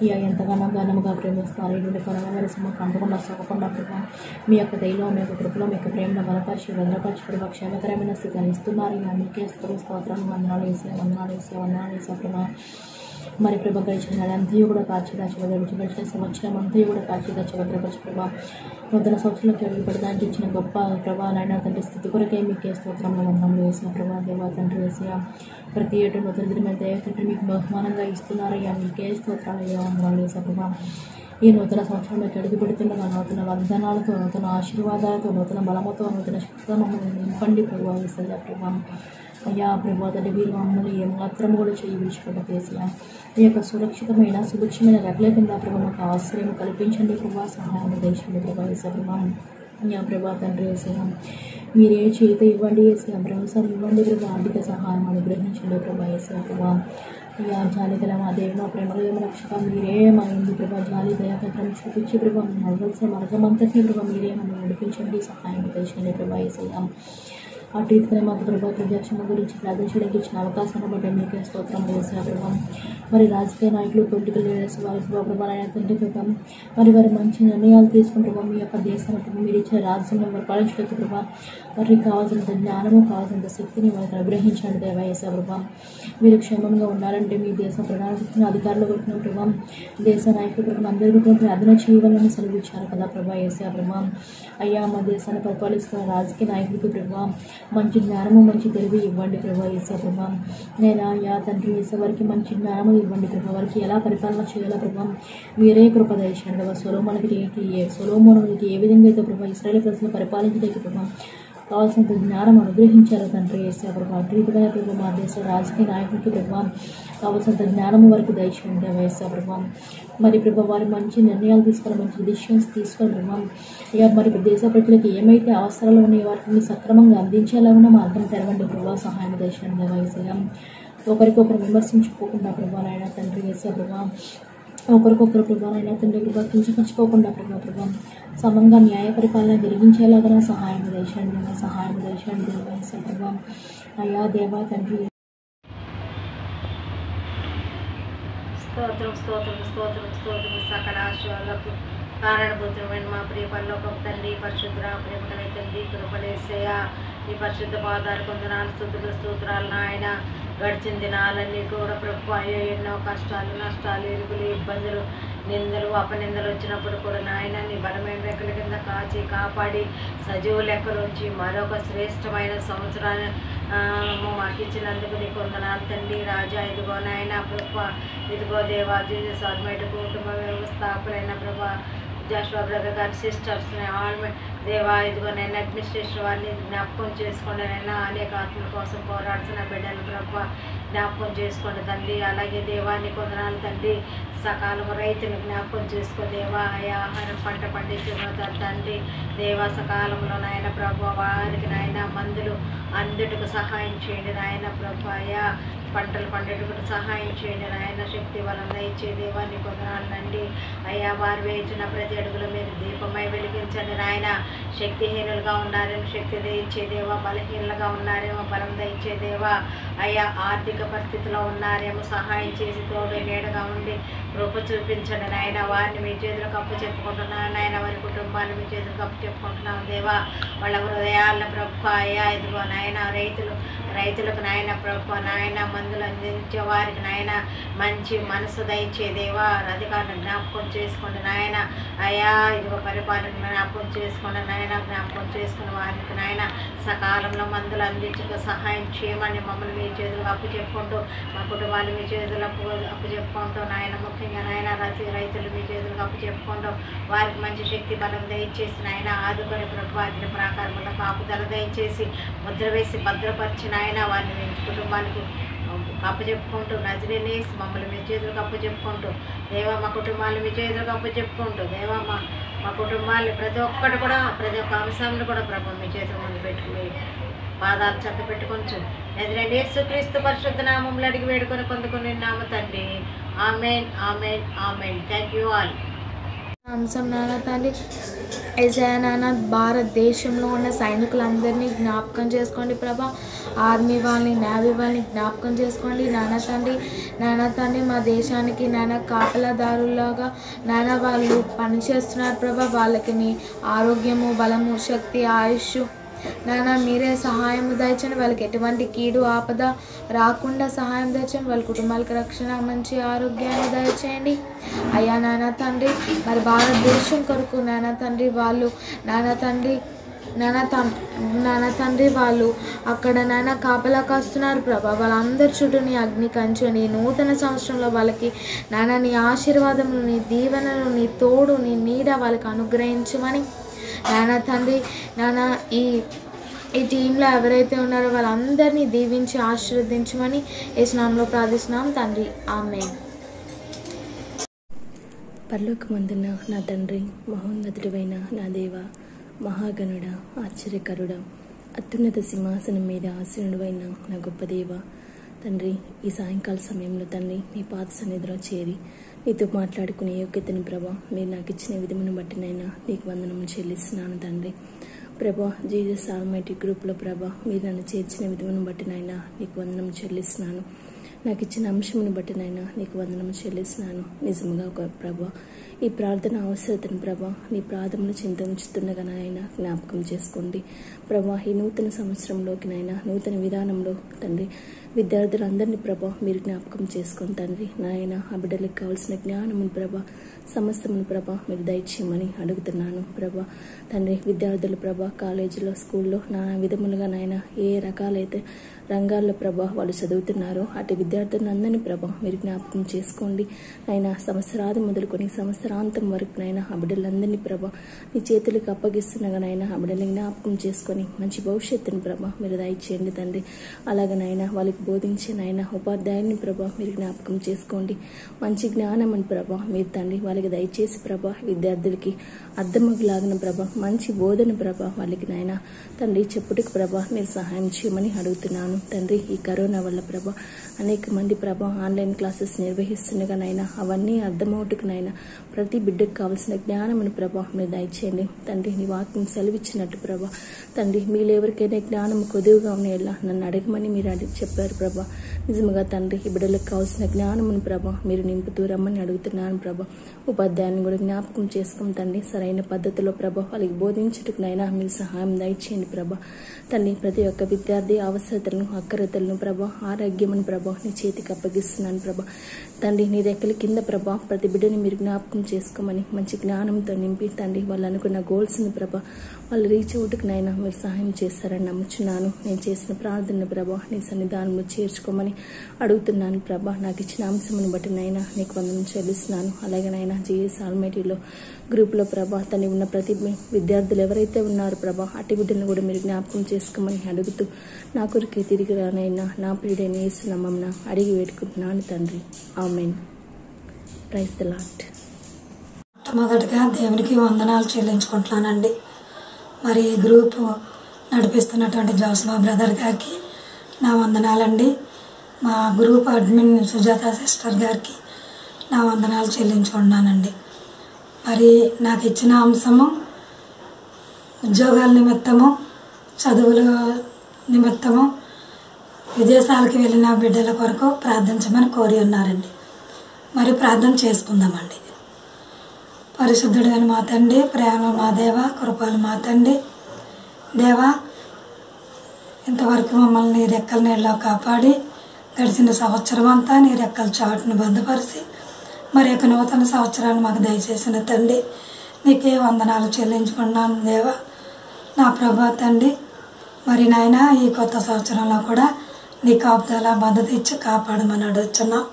ఇక ఎంతగానో ఘనముగా ప్రేమిస్తారు. ఇటువంటి కరోనా వైరస్ మాకు అంతకుండా సోకకుండా ప్రభావ మీ యొక్క దయలో మీ యొక్క కృపలో మీ యొక్క ప్రేమను బలపరిచి భద్రపరిచి ప్రభావ క్షేమకరమైన స్థితిని ఇస్తున్నారు. ఇక మీకే స్తోత్రాలు వందనాలు వేసే ప్రభావ. మరి ప్రభా గడిచిన నెలంతా కూడా కాచి గడిచిన సంవత్సరం అంతా కూడా కాచి భద్రపరిచి ప్రభావ నూతన సంవత్సరంలోకి అడుగుపడడానికి ఇచ్చిన గొప్ప ప్రభావ నాయన తండ్రి స్థితి కొరకే మీకే స్తోత్రంలో వందనములు వేసిన ప్రభావ దేవా తండ్రి వేసా. ప్రతి ఏటూ నూతన దినమైన దయ తండ్రి మీకు బహుమానంగా ఇస్తున్నారయ్యా. మీకే స్తోత్రాలయ్యా వందనాలు వేసా ప్రభావ. ఈ నూతన సంవత్సరంలోకి అడుగు పెడుతుండగా నూతన వాగ్దానాలతో నూతన ఆశీర్వాదాలతో నూతన బలముతో నూతన శక్తితో మమ్మల్ని నింపండి ప్రభావ వేసా ప్రభావ. అయ్యా ప్రభావ తండ్రి వీరు మమ్మల్ని ఏమాత్రం కూడా చేయి విడిచిపెట్టేసా. ఈ యొక్క సురక్షితమైన సుభిక్షమైన రెక్కల కింద ప్రభావ మాకు ఆశ్రయం కల్పించండి ప్రభావ. సహాయం దేశంలో ప్రభావ వేసా ప్రభావ. అయ్యా ప్రభావ తండ్రి వేసా మీరే చేత ఇవ్వండి వేసా భరోసా ఇవ్వండి ప్రభావ. ఆర్థిక సహాయం అనుగ్రహించండి ప్రభావ వేసా ప్రభావ. అయ్యా జాలి గల మా దేవి మా ప్రేమల రక్షక మీరే మా ఇందు ప్రభావ జాలి దయాకరం చూపించి ప్రభావ నడవలసిన మార్గం అంతటినీ ప్రభావ మీరే మనం నడిపించండి సహాయం తెచ్చండి ప్రభావ వేసయ్యా. అటు ఇతర మాకు ప్రభావ ప్రజాక్షేమం గురించి ప్రార్థించడానికి ఇచ్చిన అవకాశాన్ని బట్టి మీకే స్తోత్రం వేసా ప్రభావం. మరి రాజకీయ నాయకులు పొలిటికల్ లీడర్స్ వారి ప్రభావాలైన తండ్రి ప్రభావం మరి వారి మంచి నిర్ణయాలు తీసుకుని ప్రభావం మీ యొక్క దేశాన్ని మీరు ఇచ్చిన రాజ్యంలో వారు పాలించడానికి ప్రభావం వారికి కావాల్సినంత జ్ఞానము కావాల్సినంత శక్తిని వారికి అనుగ్రహించండి దేవా యేసా ప్రభావం. మీరు క్షేమంగా ఉండాలంటే మీ దేశ ప్రధాన అధికారులు కొట్టిన ప్రభావం దేశ నాయకులు ప్రభావం అందరికీ కూడా ప్రార్థన చేయవాలని సెలవిచ్చారు కదా ప్రభా యేసా ప్రభావం. అయ్యా మా దేశాన్ని పరిపాలిస్తున్న రాజకీయ నాయకులకి ప్రభావం మంచి జ్ఞానము మంచి తెలివి ఇవ్వండి ప్రభా యేసా ప్రభావం. నేను అయ్యా తండ్రి యేసా వారికి మంచి జ్ఞానము ఇవ్వండి ప్రభావ. వారికి ఎలా పరిపాలన చేయాలో ప్రభావం మీరే కృప దయచేయండి ప్రభావ. సొలొమోనుకి ఏ విధంగా అయితే ప్రభావ ఇశ్రాయేలు ప్రజలను పరిపాలించడానికి ప్రభావం కావాల్సినంత జ్ఞానం అనుగ్రహించారు తండ్రి యేసయ్య ప్రభా. రీతిగా ప్రభు మా దేశ రాజకీయ నాయకులకి ప్రభావ కావాల్సినంత జ్ఞానం వరకు దయచేయండి దేవా యేసయ్య ప్రభా. మరి ప్రభా వారు మంచి నిర్ణయాలు తీసుకొని మంచి డిసిషన్స్ తీసుకొని ప్రభావం ఇక మరి దేశ ప్రజలకు ఏమైతే అవసరాలు ఉన్నాయో వాటిని సక్రమంగా అందించేలాగా మార్గం తెరవండి ప్రభావ. సహాయం దయచేయండి దేవా యేసయ్య. ఒకరికొకరు విమర్శించుకోకుండా ప్రభా నాయన తండ్రి యేసయ్య ప్రభా. ఒకరికొకరు ప్రభా నాయన తండ్రి ప్రభా కించపరచుకోకుండా ప్రభా సమంగా న్యాయ పరిపాలన జరిగించేలాగా సహాయం దయచేయండి సహాయం దయచేయండి దేవా యేసయ్య ప్రభా. అయ్యా దేవా తండ్రి స్తోత్రం స్తోత్రం స్తోత్రం స్తోత్రం సకల ఆశీర్వాదాలకు కారణభూతమైన మా ప్రియ పరలోకపు తండ్రి పరిశుద్ధ ప్రేమకల తండ్రి కృపలేసయ్య నీ పరిశుద్ధ పాదాలు కొందనాలు స్తుతులు స్తోత్రాలు నాయన. గడిచిన దినాలన్నీ కూడా ప్రభు అయ్యో ఎన్నో కష్టాలు నష్టాలు ఇరుగులు ఇబ్బందులు నిందలు అపనిందలు వచ్చినప్పుడు కూడా నాయన నీ బలమైన రెక్కల కింద కాచి కాపాడి సజీవు లెక్కలోంచి మరొక శ్రేష్టమైన సంవత్సరాన్ని మాకు ఇచ్చినందుకు నీకు వందనాలు తండ్రి రాజా. ఇదిగో నాయన ప్రభా ఇదిగో దేవా జీసస్ ఆల్మైటీ కుటుంబ వ్యవస్థాపకులైన ప్రభా జాషువా బ్రదర్ గారి సిస్టర్స్ని దేవా ఇదిగో నేను అడ్మినిస్ట్రేషన్ వారిని జ్ఞాపకం చేసుకోండి నైనా. అనేక ఆత్మల కోసం పోరాడుతున్న బిడ్డలు ప్రభా జ్ఞాపకం చేసుకోండి తండ్రి. అలాగే దేవాన్ని కొందనాలు తండ్రి సకాలం రైతులు జ్ఞాపకం చేసుకో దేవా. అయా ఆహారం పంట పండించిన తండ్రి దేవా సకాలంలో నాయన ప్రభా వారికి నాయన మందులు అందుటకు సహాయం చేయండి నాయన ప్రభా. అయా పంటలు పండేటప్పుడు సహాయం చేయండి నాయన. శక్తి బలం ఇచ్చే దేవాన్ని కొందనాలండి. అయ్యా వారు వేయించిన ప్రతి అడుగులో మీరు దీపమై వెలిగించండి నాయన. శక్తిహీనులుగా ఉన్నారేమో శక్తి దయచే దేవా. బలహీనులుగా ఉన్నారేమో బలం దయచే దేవా. అయ్యా ఆర్థిక పరిస్థితిలో ఉన్నారేమో సహాయం చేసి తోడు నీడగా ఉండి కృప చూపించండి నాయన. వారిని మీ చేతులకు అప్పు చెప్పుకుంటున్నాను నాయన. వారి కుటుంబాన్ని మీ చేతులకు అప్పు చెప్పుకుంటున్నాం దేవా. వాళ్ళ హృదయాలను ప్రభు అయ్యా ఇదిగో నాయన రైతులకు నాయన ప్రభు నాయన మందులు అందించే వారికి నాయన మంచి మనసు దయచే దేవా. అధికారులను జ్ఞాపకం చేసుకోండి నాయన. అయ్యా ఇదిగో పరిపాలన జ్ఞాపకం చేసుకోండి నాయన. జ్ఞాపకం చేసుకున్న వారికి నాయన సకాలంలో మందులు అందించుకు సహాయం చేయమని మమ్మల్ని మీ చేతులకు అప్పు చెప్పుకుంటూ మా కుటుంబాలు మీ చేతులకు అప్పు చెప్పుకుంటూ నాయన. ముఖ్యంగా నాయన రైతులు మీ చేతులకు అప్పు చెప్పుకుంటూ వారికి మంచి శక్తి బలం దయచేసి నాయన ఆదుకొని ప్రభు ఆజ్ఞ ప్రకారంలో కాపుదల దయచేసి ముద్ర వేసి భద్రపరిచిన ఆయన వారిని మీ కుటుంబానికి అప్పచెప్పుకుంటూ నజరేనేసి మమ్మల్ని మీ చేతులకు అప్పచెప్పుకుంటూ దేవా మా కుటుంబాన్ని మీ చేతులకు అప్పచెప్పుకుంటూ దేవా మా కుటుంబాన్ని ప్రతి ఒక్కటి కూడా ప్రతి ఒక్క అంశాన్ని కూడా ప్రభు మీ చేతుల ముందు పెట్టుకుని పాదాలు చెత్త పెట్టుకొంచు ఎదురండి యేసుక్రీస్తు పరిశుద్ధ నామంలో అడిగి వేడుకొని పొందుకుని నామ తండ్రి. ఆమెన్ ఆమెన్ ఆమెన్. Thank you all. అంశం నాన్న తండ్రి ఏసయ్య నాన్న భారతదేశంలో ఉన్న సైనికులందరినీ జ్ఞాపకం చేసుకోండి ప్రభా. ఆర్మీ వాళ్ళని నేవీ వాళ్ళని జ్ఞాపకం చేసుకోండి నాన్న తండ్రి మా దేశానికి నాన్న కాపలాదారులాగా నాన్న వాళ్ళు పనిచేస్తున్నారు ప్రభా. వాళ్ళకి నీ ఆరోగ్యము బలము శక్తి ఆయుష్ నాన్న మీరే సహాయం దయచండి. వాళ్ళకి ఎటువంటి కీడు ఆపద రాకుండా సహాయం దయచండి. వాళ్ళ కుటుంబాలకు రక్షణ మంచి ఆరోగ్యాన్ని దయచేయండి అయ్యా నాన్న తండ్రి. మరి భారతదేశం కొరకు నాన్న తండ్రి వాళ్ళు నాన్న తండ్రి వాళ్ళు అక్కడ నాన్న కాపలా కాస్తున్నారు ప్రభా. వాళ్ళందరి చుట్టూ నీ అగ్ని కంచు నీ నూతన సంవత్సరంలో వాళ్ళకి నాన్న నీ ఆశీర్వాదములు నీ దీవెనలు నీ తోడు నీ నీడ వాళ్ళకి అనుగ్రహించమని నాన్న తండ్రి నాన్న ఈ టీంలో ఎవరైతే ఉన్నారో వాళ్ళందరినీ దీవించి ఆశీర్వదించమని యేసు నామములో ప్రార్థిస్తున్నాం తండ్రి. ఆమేన్. పరలోకమందున నా తండ్రి, మహోన్నతుడైన నా దేవ, మహాగణుడ, ఆశ్చర్యకరుడ, అత్యున్నత సింహాసనం మీద ఆసీనుడైన నా గొప్ప దేవ తండ్రి, ఈ సాయంకాల సమయంలో తండ్రి నీ పాద సన్నిధిలో చేరి నీతో మాట్లాడుకునే యోగ్యతని ప్రభా మీరు నాకు ఇచ్చిన విధమును బట్టినైనా నీకు వందనము చెల్లిస్తున్నాను తండ్రి. ప్రభా జీసస్ ఆల్మైటీ గ్రూప్లో ప్రభా మీరు నన్ను చేర్చిన విధమును బట్టినైనా నీకు వందనము చెల్లిస్తున్నాను. నాకు ఇచ్చిన అంశమును బట్టినైనా నీకు వందనము చెల్లిస్తున్నాను. నిజంగా ప్రభా ఈ ప్రార్థన అవసరతను ప్రభా నీ ప్రార్థనను చింత ఉంచుతుండగా నాయన జ్ఞాపకం చేసుకోండి ప్రభా. ఈ నూతన సంవత్సరంలోకి నాయన నూతన విధానంలో తండ్రి విద్యార్థులందరినీ ప్రభా మీరు జ్ఞాపకం చేసుకోండి తండ్రి. నాయన ఆ బిడ్డలకు కావాల్సిన జ్ఞానమును ప్రభా సమస్తమును ప్రభా మీరు దయచేయమని అడుగుతున్నాను ప్రభా తండ్రి. విద్యార్థులు ప్రభా కాలేజీలో స్కూల్లో నానా విధములుగా నాయన ఏ రకాలైతే రంగాల్లో ప్రభా వాళ్ళు చదువుతున్నారో అటు విద్యార్థులందరినీ ప్రభా మీరు జ్ఞాపకం చేసుకోండి నాయన. సంవత్సరాది మొదలుకొని సంవత్సర జీవితాంతం వరకు నాయన ఆ బిడ్డలందరినీ ప్రభా నీ చేతులకు అప్పగిస్తున్నాగా నాయన ఆ బిడ్డని జ్ఞాపకం చేసుకొని మంచి భవిష్యత్తుని ప్రభా మీరు దయచేయండి తండ్రి. అలాగే నాయన వాళ్ళకి బోధించే నాయన ఉపాధ్యాయుని ప్రభా మీరు జ్ఞాపకం చేసుకోండి. మంచి జ్ఞానం అని ప్రభా మీరు తండ్రి వాళ్ళకి దయచేసి ప్రభా విద్యార్థులకి అర్థమగులాగిన ప్రభా మంచి బోధన ప్రభా వాళ్ళకి నాయన తండ్రి చెప్పుటకు ప్రభా మీరు సహాయం చేయమని అడుగుతున్నాను తండ్రి. ఈ కరోనా వల్ల ప్రభా అనేక మంది ప్రభా ఆన్లైన్ క్లాసెస్ నిర్వహిస్తుండగా నాయన అవన్నీ అర్థమవుటకు నాయన ప్రతి బిడ్డకు కావాల్సిన జ్ఞానమని ప్రభా మీరు దయచేయండి తండ్రి. నీ వాక్యం సెలవిచ్చినట్టు ప్రభా తండ్రి మీలో ఎవరికైనా జ్ఞానం కొద్దిగా ఉన్నాయల్లా నన్ను అడగమని మీరు చెప్పారు ప్రభా. నిజంగా తండ్రి ఈ బిడ్డలకు కావాల్సిన జ్ఞానమును ప్రభా మీరు నింపుతూ రమ్మని అడుగుతున్నాను ప్రభా. ఉపాధ్యాయుని కూడా జ్ఞాపకం చేసుకుని తండ్రి సరైన పద్ధతిలో ప్రభా వాళ్ళకి బోధించుటకు నైనా మీరు సహాయం దయచేయండి ప్రభా. తండ్రి ప్రతి ఒక్క విద్యార్థి అవసరతలను అక్కరతలను ప్రభా ఆరోగ్యమని ప్రభా నీ చేతికి అప్పగిస్తున్నాను ప్రభా. తండ్రి నీ రెక్కల కింద ప్రభా ప్రతి బిడ్డని మీరు జ్ఞాపకం చేసుకోమని మంచి జ్ఞానంతో నింపి తండ్రి వాళ్ళు అనుకున్న గోల్స్ని ప్రభా వాళ్ళు రీచ్ అవుట్కి నైనా మీరు సహాయం చేస్తారని నమ్ముచున్నాను. నేను చేసిన ప్రార్థన ప్రభా నీ సన్నిధానంలో చేర్చుకోమని అడుగుతున్నాను ప్రభా. నాకు ఇచ్చిన అంశమును బట్టి నైనా నీకు వందనం చెల్లిస్తున్నాను. అలాగే నైనా జీఎస్ ఆల్మైటీలో గ్రూప్లో ప్రభా తను ఉన్న ప్రతి విద్యార్థులు ఎవరైతే ఉన్నారో ప్రభా అట్టి బిడ్డలను కూడా మీరు జ్ఞాపకం చేసుకోమని అడుగుతూ నా కొరికే తిరిగి రానైనా నా ప్రియుడైన యేసు నామమున అడిగి వేడుకుంటున్నాను తండ్రి. ఆమేన్. Praise the Lord. మొట్టమొదటిగా దేవునికి వందనాలు చెల్లించుకుంటున్నానండి. మరి ఈ గ్రూప్ నడిపిస్తున్నటువంటి జోసఫా బ్రదర్ గారికి నా వందనాలండి. మా గ్రూప్ అడ్మిన్ సుజాత సిస్టర్ గారికి నా వందనాలు చెల్లించుకుంటున్నానండి. మరి నాకు ఇచ్చిన అంశము ఉద్యోగాల నిమిత్తము చదువుల నిమిత్తము విదేశాలకు వెళ్ళిన బిడ్డల కొరకు ప్రార్థించమని కోరి ఉన్నారండి. మరి ప్రార్థన చేసుకుందామండి. పరిశుద్ధుడైన మా తండ్రి, ప్రేమ మా దేవ, కృపలు మా తండ్రి దేవా, ఇంతవరకు మమ్మల్ని నీ రెక్కల నీళ్ళలో కాపాడి గడిచిన సంవత్సరం అంతా నీ రెక్కల చాటును భద్రపరిచి మరి యొక్క నూతన సంవత్సరాన్ని మాకు దయచేసిన తండ్రి నీకే వందనాలు చెల్లించుకున్నాను దేవా. నా ప్రభా తండ్రి మరి నాయన ఈ కొత్త సంవత్సరంలో కూడా నీ కాపుదల మద్దతు ఇచ్చి కాపాడమని అడుగుతున్నాం.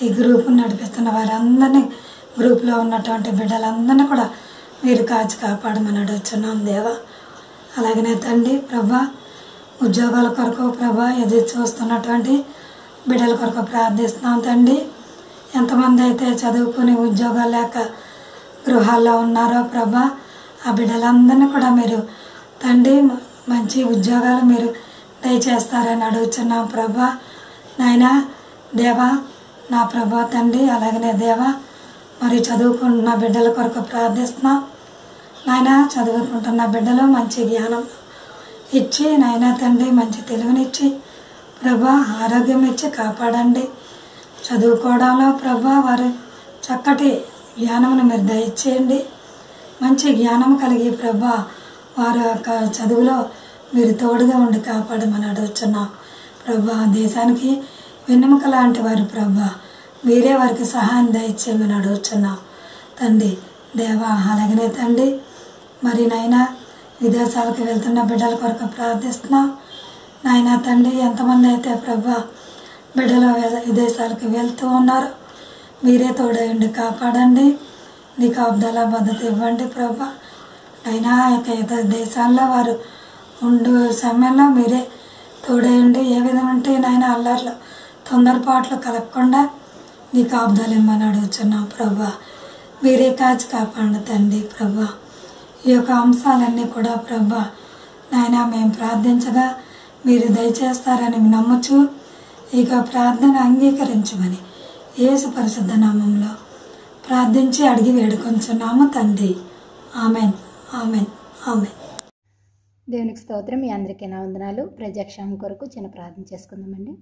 ఈ గ్రూపును నడిపిస్తున్న వారందరినీ గ్రూప్లో ఉన్నటువంటి బిడ్డలందరినీ కూడా మీరు కాచి కాపాడమని అడుగుతున్నాం దేవా. అలాగనే తండ్రి ప్రభా ఉద్యోగాల కొరకు ప్రభా ఎదురు చూస్తున్నటువంటి బిడ్డల కొరకు ప్రార్థిస్తున్నాం తండ్రి. ఎంతమంది అయితే చదువుకుని ఉద్యోగాలు లేక గృహాల్లో ఉన్నారో ప్రభా ఆ బిడ్డలందరినీ కూడా మీరు తండ్రి మంచి ఉద్యోగాలు మీరు దయచేస్తారని అడుగుతున్నాం ప్రభా. నాయనా దేవా నా ప్రభా తండ్రి అలాగనే దేవా మరి చదువుకుంటున్న బిడ్డల కొరకు ప్రార్థిస్తున్నాం నాయన. చదువుకుంటున్న బిడ్డలు మంచి జ్ఞానం ఇచ్చి నాయన తండ్రి మంచి తెలివినిచ్చి ప్రభా ఆరోగ్యం ఇచ్చి కాపాడండి. చదువుకోవడంలో ప్రభా వారు చక్కటి జ్ఞానమును మీరు దయచేయండి. మంచి జ్ఞానం కలిగి ప్రభా వారి యొక్క చదువులో మీరు తోడుగా ఉండి కాపాడమని అడుగుతున్నాం ప్రభా. దేశానికి వెన్నెముక లాంటి వారు ప్రభా మీరే వారికి సహాయం దయచేయమని అడుగుతున్నాం తండ్రి దేవా. అలాగనే తండ్రి మరి నాయన విదేశాలకు వెళ్తున్న బిడ్డల కొరకు ప్రార్థిస్తున్నాం నాయన తండ్రి. ఎంతమంది అయితే ప్రభా బిడ్డలు విదేశాలకు వెళ్తూ ఉన్నారు మీరే తోడయండి కాపాడండి. నీ కాపుదల భద్రత ఇవ్వండి ప్రభా. అయినా ఇతర దేశాల్లో వారు ఉండు సమయంలో మీరే తోడయండి. ఏ విధమంటే నాయన అల్లర్లు తొందరపాట్లు కలగకుండా నీ కాపుదలు ఇమ్మని అడుగుతున్నాం ప్రభా. మీరే కాచి కాపాడండి తండ్రి ప్రభా. ఈ యొక్క అంశాలన్నీ కూడా ప్రభా నాయన మేము ప్రార్థించగా మీరు దయచేస్తారని నమ్ముచు ఇక ప్రార్థన అంగీకరించమని యేసు పరిశుద్ధ నామంలో ప్రార్థించి అడిగి వేడుకొంచున్నాము తండ్రి. ఆమెన్ ఆమెన్ ఆమెన్. దేవునికి స్తోత్రం. మీ అందరికీ నా వందనాలు. ప్రజాక్షేమం కొరకు చిన్న ప్రార్థన చేసుకుందామండి.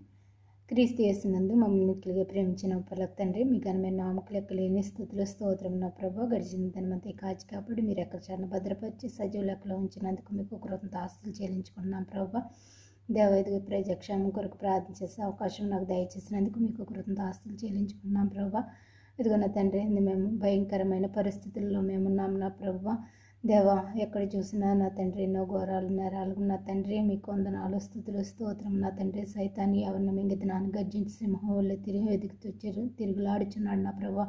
క్రీస్తు యేసునందు మమ్మల్ని మిక్కిలిగా ప్రేమించిన పర్లకు తండ్రి మీ ఘనమైన నామకు లెక్కలేని స్థుతులు స్తోత్రం నా ప్రభా. గడిచిన ధనమంతా కాచి కాబట్టి మీరు ఎక్కడ చారిన భద్రపరిచి సజీవ లెక్కలో ఉంచినందుకు మీకు కృతజ్ఞత ఆస్తులు చెల్లించుకున్నాం ప్రభా. దేవైదిగా ప్రజాక్షేమం కొరకు ప్రార్థన చేసే అవకాశం నాకు దయచేసినందుకు మీకు కృతజ్ఞత ఆస్తులు చెల్లించుకున్నాం ప్రభా. ఇదిగో నా తండ్రి మేము భయంకరమైన పరిస్థితుల్లో మేమున్నాం నా ప్రభా. దేవా ఎక్కడ చూసినా నా తండ్రి ఎన్నో ఘోరాలు నేరాలు నా తండ్రి మీకు వందనాలు స్థుతులు స్తోత్రం నా తండ్రి. సైతాన్ని ఎవరిని మింగితనాన్ని గర్జించి సింహం వల్ల తిరిగి ఎదుగుతూ తిరుగులాడుచున్నాడు నా ప్రభా.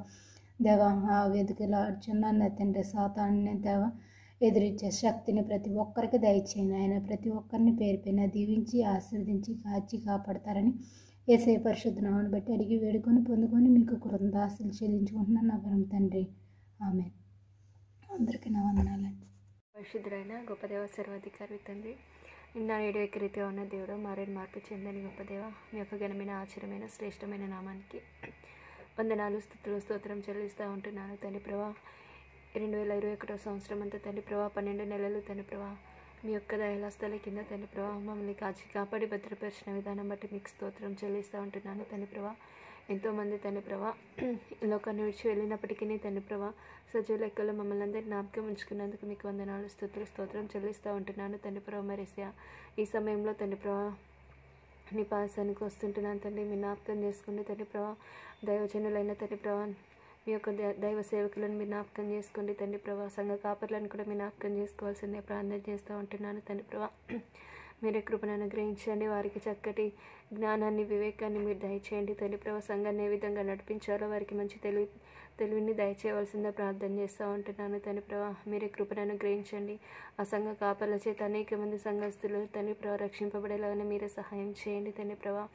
దేవ ఆ వేదికలో అర్జున తండ్రి సాతాన్ని దేవ ఎదిరించే శక్తిని ప్రతి ఒక్కరికి దయచేయండి. ఆయన ప్రతి ఒక్కరిని పేరు పైన దీవించి ఆశీర్వదించి కాచి కాపాడతారని యేసయ్య పరిశుద్ధ నామమును బట్టి అడిగి వేడుకొని పొందుకొని మీకు కృతజ్ఞతాస్తుతులు చెల్లించుకుంటున్నాను నా పరమ తండ్రి. ఆమేన్. అందరికీ నా వందనాలండి. పరిశుద్ధుడైన గొప్ప దేవ సర్వాధికారి తండ్రి, నిన్న నేడు ఏకరీతిగా ఉన్న దేవుడు మారేడు మార్పు చెందని గొప్ప దేవ, మీ యొక్క ఘనమైన ఆశ్చర్యమైన శ్రేష్టమైన నామానికి వందనాలు స్తుతులు స్తోత్రం చెల్లిస్తూ ఉంటున్నాను తండ్రి ప్రభా. 2021 సంవత్సరం అంతా తండ్రి ప్రభా 12 నెలలు తండ్రి ప్రభా మీ యొక్క దయహస్తాల కింద తండ్రి ప్రభా మమ్మల్ని కాపాడి భద్రపరిచిన విధానం బట్టి మీకు స్తోత్రం చెల్లిస్తూ ఉంటున్నాను తండ్రి ప్రభా. ఎంతోమంది తండ్రి ప్రభా లోకాన్ని విడిచి వెళ్ళినప్పటికీ తండ్రి ప్రభా సజీవ లెక్కలో మమ్మల్ని అందరినీ జ్ఞాపకం ఉంచుకున్నందుకు మీకు వందనాలు స్తుతులు స్తోత్రం చెల్లిస్తూ ఉంటున్నాను తండ్రి ప్రభా. మరేసయ్యా ఈ సమయంలో తండ్రి ప్రభా నీ పాసానికి వస్తుంటున్నాను తండ్రి, మీ జ్ఞాపకం చేసుకోండి తండ్రి ప్రభా. దైవజనులైన తండ్రి ప్రభా మీ యొక్క దైవ సేవకులను మీరు జ్ఞాపకం చేసుకోండి తండ్రి ప్రభా. సంఘ కాపర్లను కూడా మీరు జ్ఞాపకం చేసుకోవాల్సిందే ప్రార్థన చేస్తూ ఉంటున్నాను తండ్రి ప్రభా. మీరే కృపను అనుగ్రహించండి, వారికి చక్కటి జ్ఞానాన్ని వివేకాన్ని మీరు దయచేయండి తండ్రి ప్రభా. సంఘాన్ని ఏ విధంగా నడిపించాలో వారికి మంచి తెలివిని దయచేయవలసిందే ప్రార్థన చేస్తూ ఉంటున్నాను తండ్రి ప్రభా. మీరే కృపను అనుగ్రహించండి. ఆ సంఘ కాపర్ల చేత అనేక మంది సంఘస్థులు తండ్రి ప్రభా రక్షింపబడేలాగానే మీరే సహాయం చేయండి తండ్రి ప్రభా.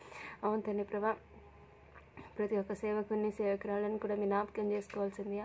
అవును తండ్రి ప్రభా, ప్రతి ఒక్క సేవకుని సేవకురాలను కూడా మీ జ్ఞాపకం చేసుకోవాల్సిందిగా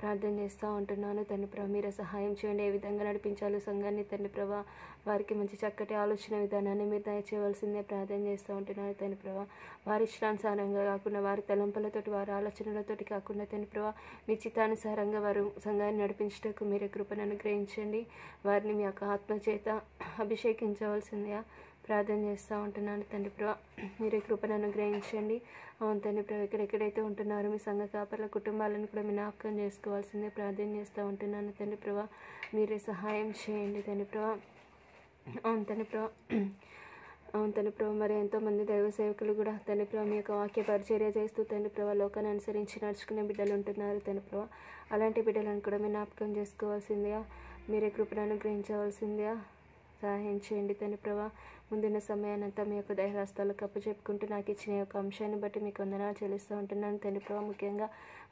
ప్రార్థన చేస్తూ ఉంటున్నాను తండ్రి ప్రభా. మీరే సహాయం చేయండి, ఏ విధంగా నడిపించాలో సంఘాన్ని తండ్రి ప్రభా. వారికి మంచి చక్కటి ఆలోచన విధానాన్ని మీరు దయచేయవలసిందే ప్రార్థన చేస్తూ ఉంటున్నాను తండ్రి ప్రభా. వారి ఇష్టానుసారంగా కాకుండా వారి తలంపులతోటి వారి ఆలోచనలతోటి కాకుండా తండ్రి ప్రభా మీ చిత్తానుసారంగా వారు సంఘాన్ని నడిపించటకు మీరే కృపను అనుగ్రహించండి. వారిని మీ యొక్క ఆత్మ చేత అభిషేకించవలసిందిగా ప్రార్థన చేస్తూ ఉంటున్నాను తండ్రి ప్రభా. మీరే కృపను అనుగ్రహించండి. అవును తండ్రి ప్రభా, ఎక్కడెక్కడైతే ఉంటున్నారో మీ సంఘ కాపర్ల కుటుంబాలను కూడా మీ జ్ఞాపకం చేసుకోవాల్సిందే ప్రార్థన చేస్తూ ఉంటున్నాను తండ్రి ప్రభా. మీరే సహాయం చేయండి తండ్రి ప్రభా. అవును తండ్రి ప్రభా, అవును తండ్రి ప్రభా. మరి ఎంతోమంది దైవ సేవకులు కూడా తండ్రి ప్రభా మీ యొక్క వాక్య పరిచర్య చేస్తూ తండ్రి ప్రభా లోకాన్ని అనుసరించి నడుచుకునే బిడ్డలు ఉంటున్నారు తండ్రి ప్రభా. అలాంటి బిడ్డలను కూడా మీ జ్ఞాపకం చేసుకోవాల్సిందిగా మీరే కృపను అనుగ్రహించవలసిందిగా సహాయం చేయండి తండ్రి ప్రభా. ముందున్న సమయానంతా మీ యొక్క దయహస్తాలకు అప్పచెప్పుకుంటూ నాకు ఇచ్చిన యొక్క అంశాన్ని బట్టి మీకు వందనాలు చెల్లిస్తూ ఉంటున్నాను తండ్రి ప్రభా. ముఖ్యంగా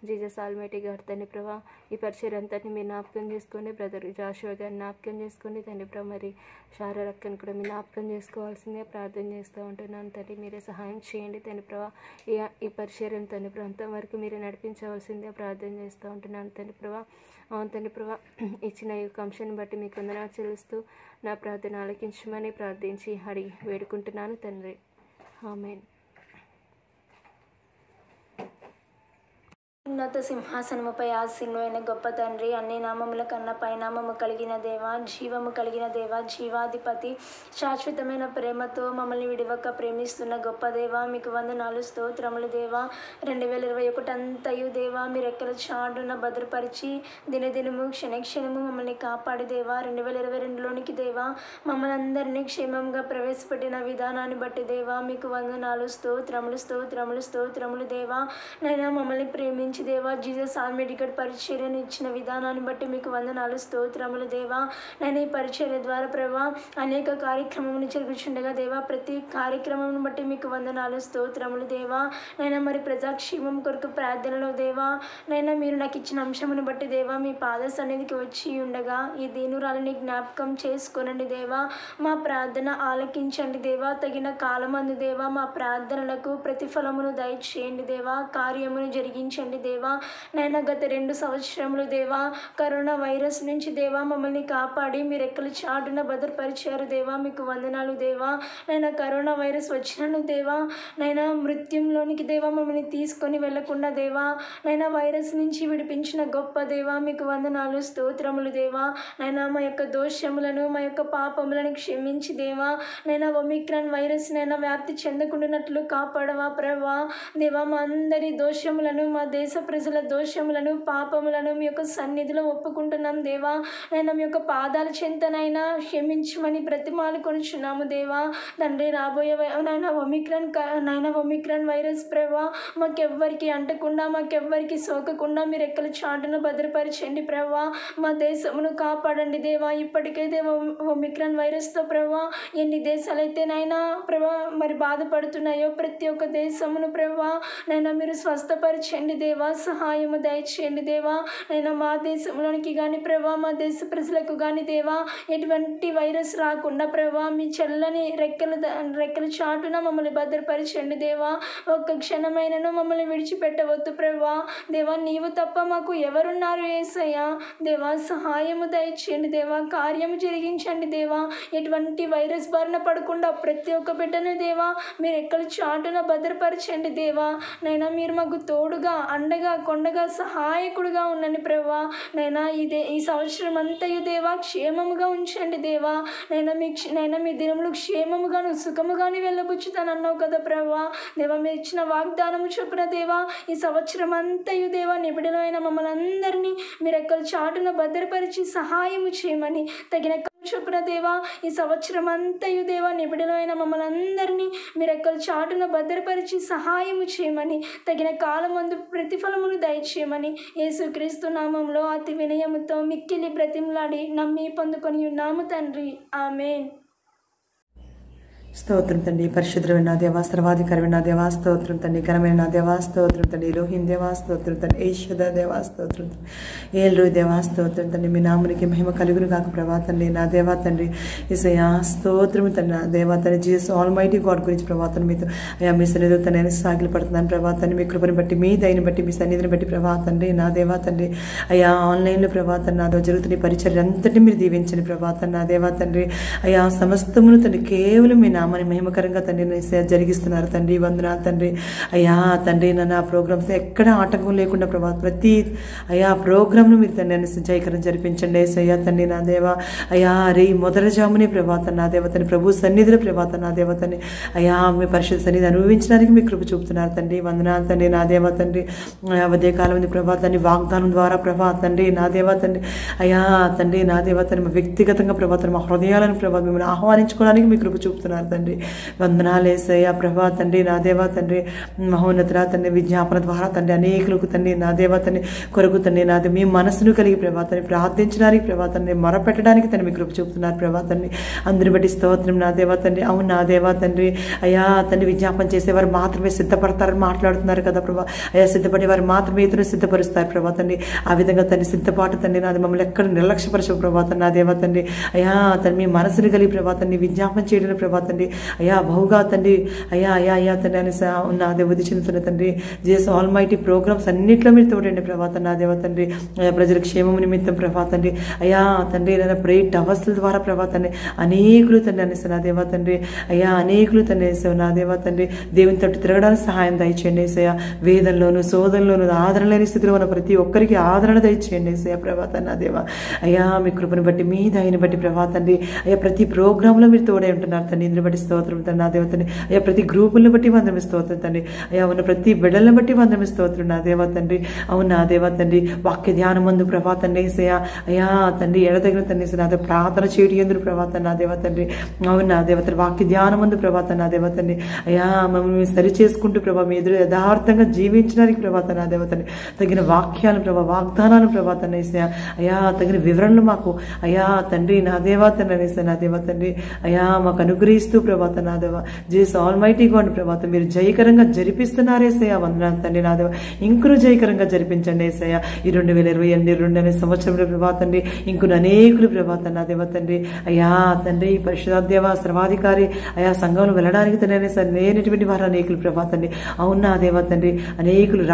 జీజస్ ఆల్మైటీ గారు తండ్రి ప్రభా ఈ పరిచయం అంతటిని మీరు జ్ఞాపకం చేసుకోండి. బ్రదర్ జాషువా గారిని జ్ఞాపకం చేసుకోండి తండ్రి ప్రభా. మరి శారక్కను కూడా మీరు జ్ఞాపకం చేసుకోవాల్సిందే ప్రార్థన చేస్తూ ఉంటున్నాను తండ్రి. మీరే సహాయం చేయండి తండ్రి ప్రభా. ఈ పరిచయం తండ్రి ప్రభా అంతవరకు మీరే నడిపించవలసిందే ప్రార్థన చేస్తూ ఉంటున్నాను తండ్రి ప్రభా. అవును తండ్రి ప్రభా, ఇచ్చిన ఈ యొక్క అంశాన్ని బట్టి మీకు వందనాలు చెల్లిస్తూ నా ప్రార్థన ఆలకించమని ప్రార్థించి అడిగి వేడుకుంటున్నాను తండ్రి. ఆమేన్. ఉన్నత సింహాసనముపై ఆసీనుడైన గొప్ప తండ్రి, అన్ని నామముల కన్నా పైనామము కలిగిన దేవ, జీవము కలిగిన దేవ, జీవాధిపతి, శాశ్వతమైన ప్రేమతో మమ్మల్ని విడివక ప్రేమిస్తున్న గొప్ప దేవ, మీకు వందనాలు స్తోత్రములు దేవ. 2021 అంతయు దేవ మీ రెక్కల చాటున భద్రపరిచి దినదినము క్షణక్షణము మమ్మల్ని కాపాడు దేవ. 2022లోనికి దేవ మమ్మల్ని అందరినీ క్షేమంగా ప్రవేశపెట్టిన విధానాన్ని బట్టి దేవ మీకు వందనాలు స్తోత్రములు స్తోత్రములు స్తోత్రములు దేవ. నైనా మమ్మల్ని ప్రేమించి దేవా జీసస్ ఆల్మైటీ గాడ్ పరిచర్యను ఇచ్చిన విధానాన్ని బట్టి మీకు వందనాలు స్తోత్రములు దేవా. నేను ఈ పరిచర్య ద్వారా ప్రభా అనేక కార్యక్రమములు జరుగుచుండగా దేవా ప్రతి కార్యక్రమం బట్టి మీకు వందనాలు స్తోత్రములు దేవా. నైనా మరి ప్రజాక్షేమం కొరకు ప్రార్థనలో దేవా నైనా మీరు నాకు ఇచ్చిన అంశమును బట్టి దేవా మీ పాద సన్నిధికి వచ్చి ఉండగా ఈ దీనురాలని జ్ఞాపకం చేసుకోనండి దేవా. మా ప్రార్థన ఆలకించండి దేవా. తగిన కాలమందు దేవా మా ప్రార్థనలకు ప్రతిఫలమును దయచేయండి దేవా. కార్యమును జరిగించండి దేవా. నైనా గత 2 సంవత్సరములు దేవా కరోనా వైరస్ నుంచి దేవా మమ్మల్ని కాపాడి మీరు రెక్కల చాటున భద్రపరిచారు దేవా మీకు వందనాలు దేవా. నైనా కరోనా వైరస్ వచ్చినను దేవా నైనా మృత్యుంలోనికి దేవా మమ్మల్ని తీసుకొని వెళ్లకుండా దేవా నైనా వైరస్ నుంచి విడిపించిన గొప్ప దేవా మీకు వందనాలు స్తోత్రములు దేవా. నైనా మా యొక్క దోషములను మా యొక్క పాపములను క్షమించి దేవా నైనా ఒమిక్రాన్ వైరస్ నైనా వ్యాప్తి చెందకుండానట్లు కాపాడవా ప్రభా దేవా. మా అందరి దోషములను మా దేశ ప్రజల దోషములను పాపములను మీ యొక్క సన్నిధిలో ఒప్పుకుంటున్నాం దేవా. నైనా మీ యొక్క పాదాల చెంతనైనా క్షమించమని బ్రతిమాలు కొనుచున్నాము దేవా తండ్రి. రాబోయే నైనా ఒమిక్రాన్ వైరస్ ప్రభా మాకెవ్వరికి అంటకుండా మాకెవ్వరికి సోకకుండా మీరు ఎక్కల చాటును భద్రపరచండి ప్రభా. మా దేశమును కాపాడండి దేవా. ఇప్పటికే దేవా ఒమిక్రాన్ వైరస్తో ప్రభా ఎన్ని దేశాలైతే నైనా ప్రభా మరి బాధపడుతున్నాయో ప్రతి ఒక్క దేశమును ప్రభా నైనా మీరు స్వస్థపరచండి దేవా. దేవా సహాయము దయచేయండి దేవా. నేను మా దేశంలోనికి కానీ ప్రభా, మా దేశ ప్రజలకు కానీ దేవా ఎటువంటి వైరస్ రాకుండా ప్రభా మీ చల్లని రెక్కల చాటున మమ్మల్ని భద్రపరచండి దేవా. ఒక్క క్షణమైనను మమ్మల్ని విడిచిపెట్టవద్దు ప్రభా. దేవా నీవు తప్ప మాకు ఎవరున్నారు యేసయ్యా. దేవా సహాయము దయచేయండి దేవా, కార్యము జరిగించండి దేవా. ఎటువంటి వైరస్ బారిన పడకుండా ప్రతి ఒక్క బిడ్డను దేవా మీరు రెక్కల చాటున భద్రపరచండి దేవా. నైనా మీరు మాకు తోడుగా అండగా కొండగా సహాయకుడుగా ఉండండి ప్రభా. నైనా ఈ సంవత్సరం అంతయు దేవా క్షేమముగా ఉంచండి దేవా. నైనా మీ దినములు క్షేమముగాను సుఖముగాను వెళ్ళబుచ్చుతానన్నావు కదా ప్రభా. దేవా మీరు ఇచ్చిన వాగ్దానము చొప్పున దేవా ఈ సంవత్సరం అంతయు దేవా నిబిడలైన మమ్మల్ని అందరినీ మీరు ఎక్కడ చాటున భద్రపరిచి సహాయము చేయమని తగిన చొప్పున దేవా ఈ సంవత్సరం అంతయు దేవా నిబిడలైన మమ్మల్ని అందరినీ మీరు ఎక్కడ చాటున భద్రపరిచి సహాయము చేయమని తగిన కాలమందు ప్రతిఫలమును దయచేయమని యేసుక్రీస్తు నామంలో అతి వినయముతో మిక్కిలి బ్రతిమలాడి నమ్మి పొందుకొని ఉన్నాము తండ్రి. ఆమేన్. స్తోత్రం తండ్రి, పరిశుద్ధమైన దేవా, సర్వాధికారమైన దేవా స్తోత్రం తండ్రి, ఘనమైన దేవా స్తోత్రం తండ్రి, లోహిన్ దేవా స్తోత్రం తండ్రి, ఈశ్వర దేవా స్తోత్రం ఏళ్ళు దేవా స్తోత్రం తండ్రి. మీ నామునికి మహిమ కలుగును కాక ప్రభా తండ్రి. నా దేవా తండ్రి యేసయ్యా స్తోత్రం తండ్రి. నా దేవా తండ్రి జీసస్ ఆల్మైటీ గాడ్ గురించి ప్రభా తండ్రి మీతో అయ్యా మీ సన్నిధిలో తనని సాగిలు పడుతున్నాను ప్రభా తండ్రి. మీ కృపను బట్టి మీ దయని బట్టి మీ సన్నిధిని బట్టి ప్రభా తండ్రి. నా దేవా తండ్రి అయ్యా ఆన్లైన్లో ప్రభా తండ్రి నాతో జరుగుతున్న పరిచర్య అంతటినీ మీరు దీవించండి ప్రభా తండ్రి. నా దేవా తండ్రి అయ్యా సమస్తమును తండ్రి కేవలం మీ నామని మహిమకరంగా తండ్రి జరిగిస్తున్నారు తండ్రి. వందనాలు తండ్రి. అయ్యా తండ్రి నన్ను ఆ ప్రోగ్రామ్స్ ఎక్కడ ఆటంకం లేకుండా ప్రభా ప్రతి అయ్యా ప్రోగ్రామ్ను మీరు తండ్రి జయకరం జరిపించండి ఏసయ్యా తండ్రి. నా దేవా అయ్యా రే మొదటి జామునే ప్రభాతం నా దేవతని ప్రభు సన్నిధిలో ప్రభాతం నా దేవతని అయ్యా మీ పరిశుద్ధ సన్నిధి అనుభవించడానికి మీ కృప చూపుతున్నారు తండ్రి. వందనాలు తండ్రి. నా దేవా తండ్రి ఉదయ కాలం ఉంది ప్రభాతాన్ని వాగ్దానం ద్వారా ప్రభా తండ్రి నా దేవా తండ్రి అయ్యా తండ్రి నా దేవా తండ్రి వ్యక్తిగతంగా ప్రభాతం మా హృదయాలను ప్రభావం మిమ్మల్ని ఆహ్వానించుకోవడానికి మీ కృప చూపుతున్నారు తండ్రి. వందనాలు యేసయ్యా ప్రభా తండ్రి. నా దేవా తండ్రి మహోన్నత తండ్రి విజ్ఞాపన ద్వారా తండ్రి అనేకులకు తండ్రి నా దేవా తండ్రి కొరకు తండ్రి నా మీ మనసును కలిగి ప్రభాతాన్ని ప్రార్థించడానికి ప్రభాతాన్ని మొరపెట్టడానికి తండ్రి మీ కృప చూపుతున్నారు ప్రభాతాన్ని. అందరిని బట్టి స్తోత్రం నా దేవా తండ్రి. అవును నా దేవా తండ్రి అయ్యా తండ్రి విజ్ఞాపన చేసేవారు మాత్రమే సిద్ధపడతారని మాట్లాడుతున్నారు కదా ప్రభా. అయ్యా సిద్ధపడేవారు మాత్రమే ఇతరులు సిద్ధపరుస్తారు ప్రభా తండ్రి. ఆ విధంగా తండ్రి సిద్ధపాటు తండ్రి నాది మమ్మల్ని ఎక్కడ నిర్లక్ష్యపరచవు ప్రభాతం నా దేవా తండ్రి. అయ్యా తండ్రి మీ మనసును కలిగి ప్రభాతాన్ని విజ్ఞాపన చేయడం ప్రభాతండి అయ్యా బహుగా తండ్రి అయ్యా అయ్యా అయ్యా తండ్రి అని నా దేవతి చెందుతున్న తండ్రి జీసస్ ఆల్మైటీ ప్రోగ్రామ్స్ అన్నింటిలో మీరు తోడండి ప్రభాతం నా దేవ తండ్రి. అయ్యా ప్రజల క్షేమం నిమిత్తం ప్రభాతండి అయ్యా తండ్రి నేను ప్రేయర్ టవర్స్ ద్వారా ప్రభాతాన్ని అనేకులు తండ్రి అనేసి నా దేవా తండ్రి అయ్యా అనేకులు తండ్రి వేసావు నా దేవా తండ్రి. దేవుని తట్టు తిరగడానికి సహాయం దయచేయండి వేసయ్యా. వేదంలోను శోధనలోను ఆదరణ లేని స్థితిలో ఉన్న ప్రతి ఒక్కరికి ఆదరణ దయచేయండి వేసయ్యా ప్రభాతం నా దేవా. అయ్యా మీ కృపను బట్టి మీ దయని బట్టి ప్రభాతండి అయ్యా ప్రతి ప్రోగ్రాంలో మీరు తోడే ఉంటున్నారు తండ్రి. ఇందుని బట్టి స్తోత్రం తండ్రి నా దేవతని. అయ్యా ప్రతి గ్రూపులను బట్టి వందమి స్తోత్రం తండ్రి. అయ్యా ఉన్న ప్రతి బిడ్డలను బట్టి వందమి స్తోత్రం నా దేవా తండ్రి. అవును నా దేవా తండ్రి వాక్య ధ్యానం మందు ప్రభాతండి వేసయ్యా అయ్యా తండ్రి ఎడతగిన తండ్రి నా ప్రార్థన చేయడం ఎందుకు ప్రభాతం నా దేవా తండ్రి. అవును నా దేవత వాక్య ధ్యానం మందు ప్రభాతం నా దేవా తండ్రి అయ్యా మమ్మల్ని సరి చేసుకుంటూ ప్రభా మీ ఎదురు యథార్థంగా జీవించడానికి ప్రభాతం నా దేవతని తగిన వాక్యాలు ప్రభా వాగ్దానాలు ప్రభాతం వేసా అయ్యా తగిన వివరణలు మాకు అయ్యా తండ్రి నా దేవా తండ్రి అనేసా నా దేవా తండ్రి అయ్యా మాకు అనుగ్రహిస్తూ ప్రభాతం నా దేవా జీసస్ ఆల్మైటీ గాడ్ ప్రభాతం మీరు జయకరంగా జరిపిస్తున్నారేసయ్యా. వందనాలు తండ్రి నా దేవా ఇంకును జయకరంగా జరిపించండి ఏసయ్యా. ఈ 2022 అనే సంవత్సరంలో ప్రభాతండి ఇంకును అనేకులు ప్రభాతం నా దేవా తండ్రి అయ్యా తండ్రి పరిశుద్ధాదేవ సర్వాధికారి అయా సంఘంలో వెళ్ళడానికి తండ్రి లేనటువంటి వారు అనేకులు ప్రభాతండి. అవునా దేవా తండ్రి అనేకులు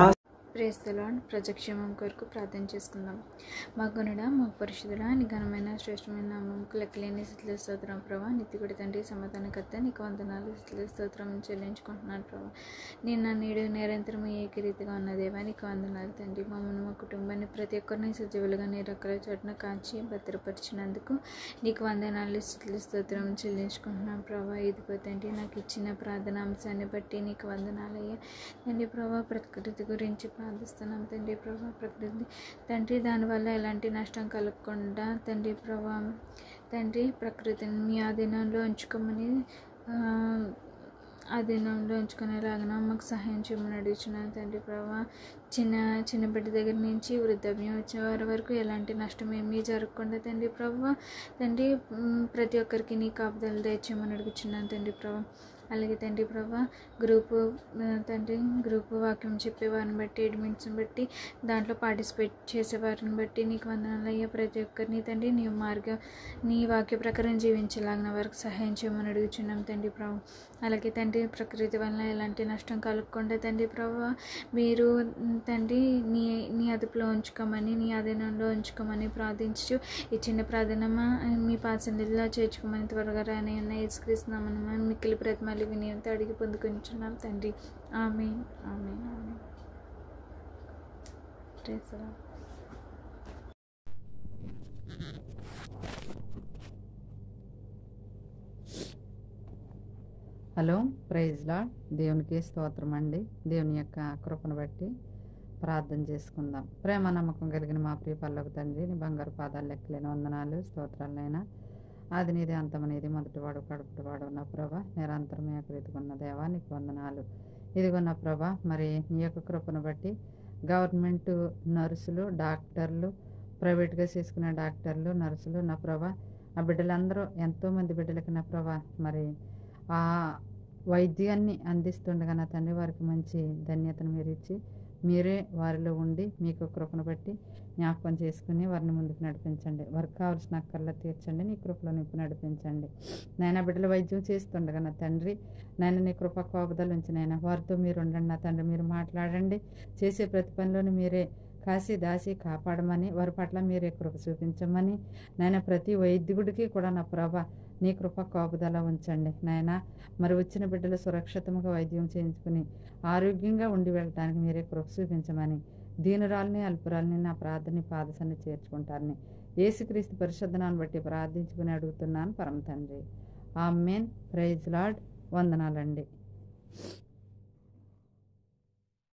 ప్రేస్ ది లార్డ్. ప్రజాక్షేమం కొరకు ప్రార్థన చేసుకుందాం. మా గనుడా మా పరిశుద్ధుడా నీ ఘనమైన శ్రేష్టమైన నామముకు లెక్కలేని స్థితిలో స్తోత్రం ప్రభా. నిత్యకుడి తండ్రి సమాధానకర్త నీకు వందనాలు స్థితిలో స్తోత్రం చెల్లించుకుంటున్నాను ప్రభా. నిన్న నేడు నిరంతరం ఏకరీతిగా ఉన్న దేవా నీకు వందనాలు తండ్రి. మమ్మల్ని మా కుటుంబాన్ని ప్రతి ఒక్కరిని సజీవులుగా నీ రెక్కల చోటున కాచి భద్రపరిచినందుకు నీకు వందనాలు స్థితిలో స్తోత్రం చెల్లించుకుంటున్నాను ప్రభా. ఇదిగో తండ్రి నాకు ఇచ్చిన ప్రార్థన అంశాన్ని బట్టి నీకు వందనాలయ్యా తండ్రి ప్రభా. ప్రకృతి గురించి ప్రార్థిస్తున్నాం తండ్రి ప్రభా. ప్రకృతి తండ్రి దానివల్ల ఎలాంటి నష్టం కలగకుండా తండ్రి ప్రభా తండ్రి ప్రకృతిని మీ ఆధీనంలో ఉంచుకోమని ఆధీనంలో ఉంచుకునేలాగా మాకు సహాయం చేయమని అడుగుతున్నాను తండ్రి ప్రభా. చిన్న బిడ్డ దగ్గర నుంచి వృద్ధాప్యం వచ్చే వారి వరకు ఎలాంటి నష్టం ఏమీ జరగకుండా తండ్రి ప్రభువా తండ్రి ప్రతి ఒక్కరికి నీ కాపుదలు దయచేయమని అడుగుచున్నాను తండ్రి ప్రభా. అలాగే తండ్రి ప్రభా గ్రూపు వాక్యం చెప్పేవారిని బట్టి అడ్మిట్స్ని బట్టి దాంట్లో పార్టిసిపేట్ చేసేవారిని బట్టి నీకు వందనాలు అయ్యా. ప్రతి ఒక్కరిని తండ్రి నీ వాక్య ప్రకారం జీవించేలాగిన వారికి సహాయం చేయమని అడుగుచున్నాం తండ్రి ప్రభు. అలాగే తండ్రి ప్రకృతి వలన ఎలాంటి నష్టం కలగకుండా తండ్రి ప్రభు మీరు తండ్రి నీ అదుపులో ఉంచుకోమని నీ ఆధీనంలో ఉంచుకోమని ప్రార్థించు. ఈ చిన్న ప్రార్థన మీ పాసన్నిధిలో చేర్చుకోమని త్వరగా రాని అన్న యేసుక్రీస్తునామమున మిక్కిలి బ్రతిమాలి వినయంతో అడిగి పొందుకొనిచున్నాం తండ్రి. ఆమేన్ ఆమేన్ ఆమేన్. Praise the Lord. Hello, praise Lord. దేవునికి స్తోత్రం అండి. దేవుని యొక్క కృపను బట్టి ప్రార్థన చేసుకుందాం. ప్రేమ నమ్మకం కలిగిన మా ప్రియ పరలోక తండ్రి, నీ బంగారు పాదాలు లెక్కలేని వందనాలు స్తోత్రాలైనా. ఆది నీది అంతమనేది మొదటివాడు కడుపుటివాడు ఉన్న ప్రభా, నిరంతరం ఏకరీతికున్న దేవా నీకు వందనాలు. ఇదిగొన్న ప్రభా, మరి నీ యొక్క కృపను బట్టి గవర్నమెంట్ నర్సులు, డాక్టర్లు, ప్రైవేట్గా చేసుకునే డాక్టర్లు, నర్సులు నా ప్రభా, ఆ బిడ్డలందరూ ఎంతోమంది బిడ్డలకి నా ప్రభా మరి ఆ వైద్యాన్ని అందిస్తుండగా నా తండ్రి వారికి మంచి ధన్యతను మీరు ఇచ్చి మీరే వారిలో ఉండి మీకు కృపను బట్టి జ్ఞాపకం చేసుకుని వారిని ముందుకు నడిపించండి. వారికి కావాల్సిన అక్కర్లా తీర్చండి, నీ కృపలో నింపు నడిపించండి. నాయన బిడ్డల వైద్యం చేస్తుండగా నా తండ్రి నాయన నీ కృప కోపదలు ఉంచి నాయన వారితో మీరు ఉండండి నా తండ్రి. మీరు మాట్లాడండి, చేసే ప్రతి పనిలోని మీరే కాసి దాసి కాపాడమని వారి పట్ల మీరే కృప చూపించమని నాయన ప్రతి వైద్యుడికి కూడా నా ప్రభ నీ కృప కాపుదల ఉంచండి నాయన. మరి వచ్చిన బిడ్డలు సురక్షితంగా వైద్యం చేయించుకుని ఆరోగ్యంగా ఉండి వెళ్ళటానికి మీరే కృప చూపించమని దీనురాల్ని అల్పురాల్ని నా ప్రార్థన పాదసన్ని చేర్చుకుంటారని యేసుక్రీస్తు పరిశుద్ధనాన్ని బట్టి ప్రార్థించుకుని అడుగుతున్నాను పరమ తండ్రి. ఆమేన్. Praise Lord. వందనాలండి.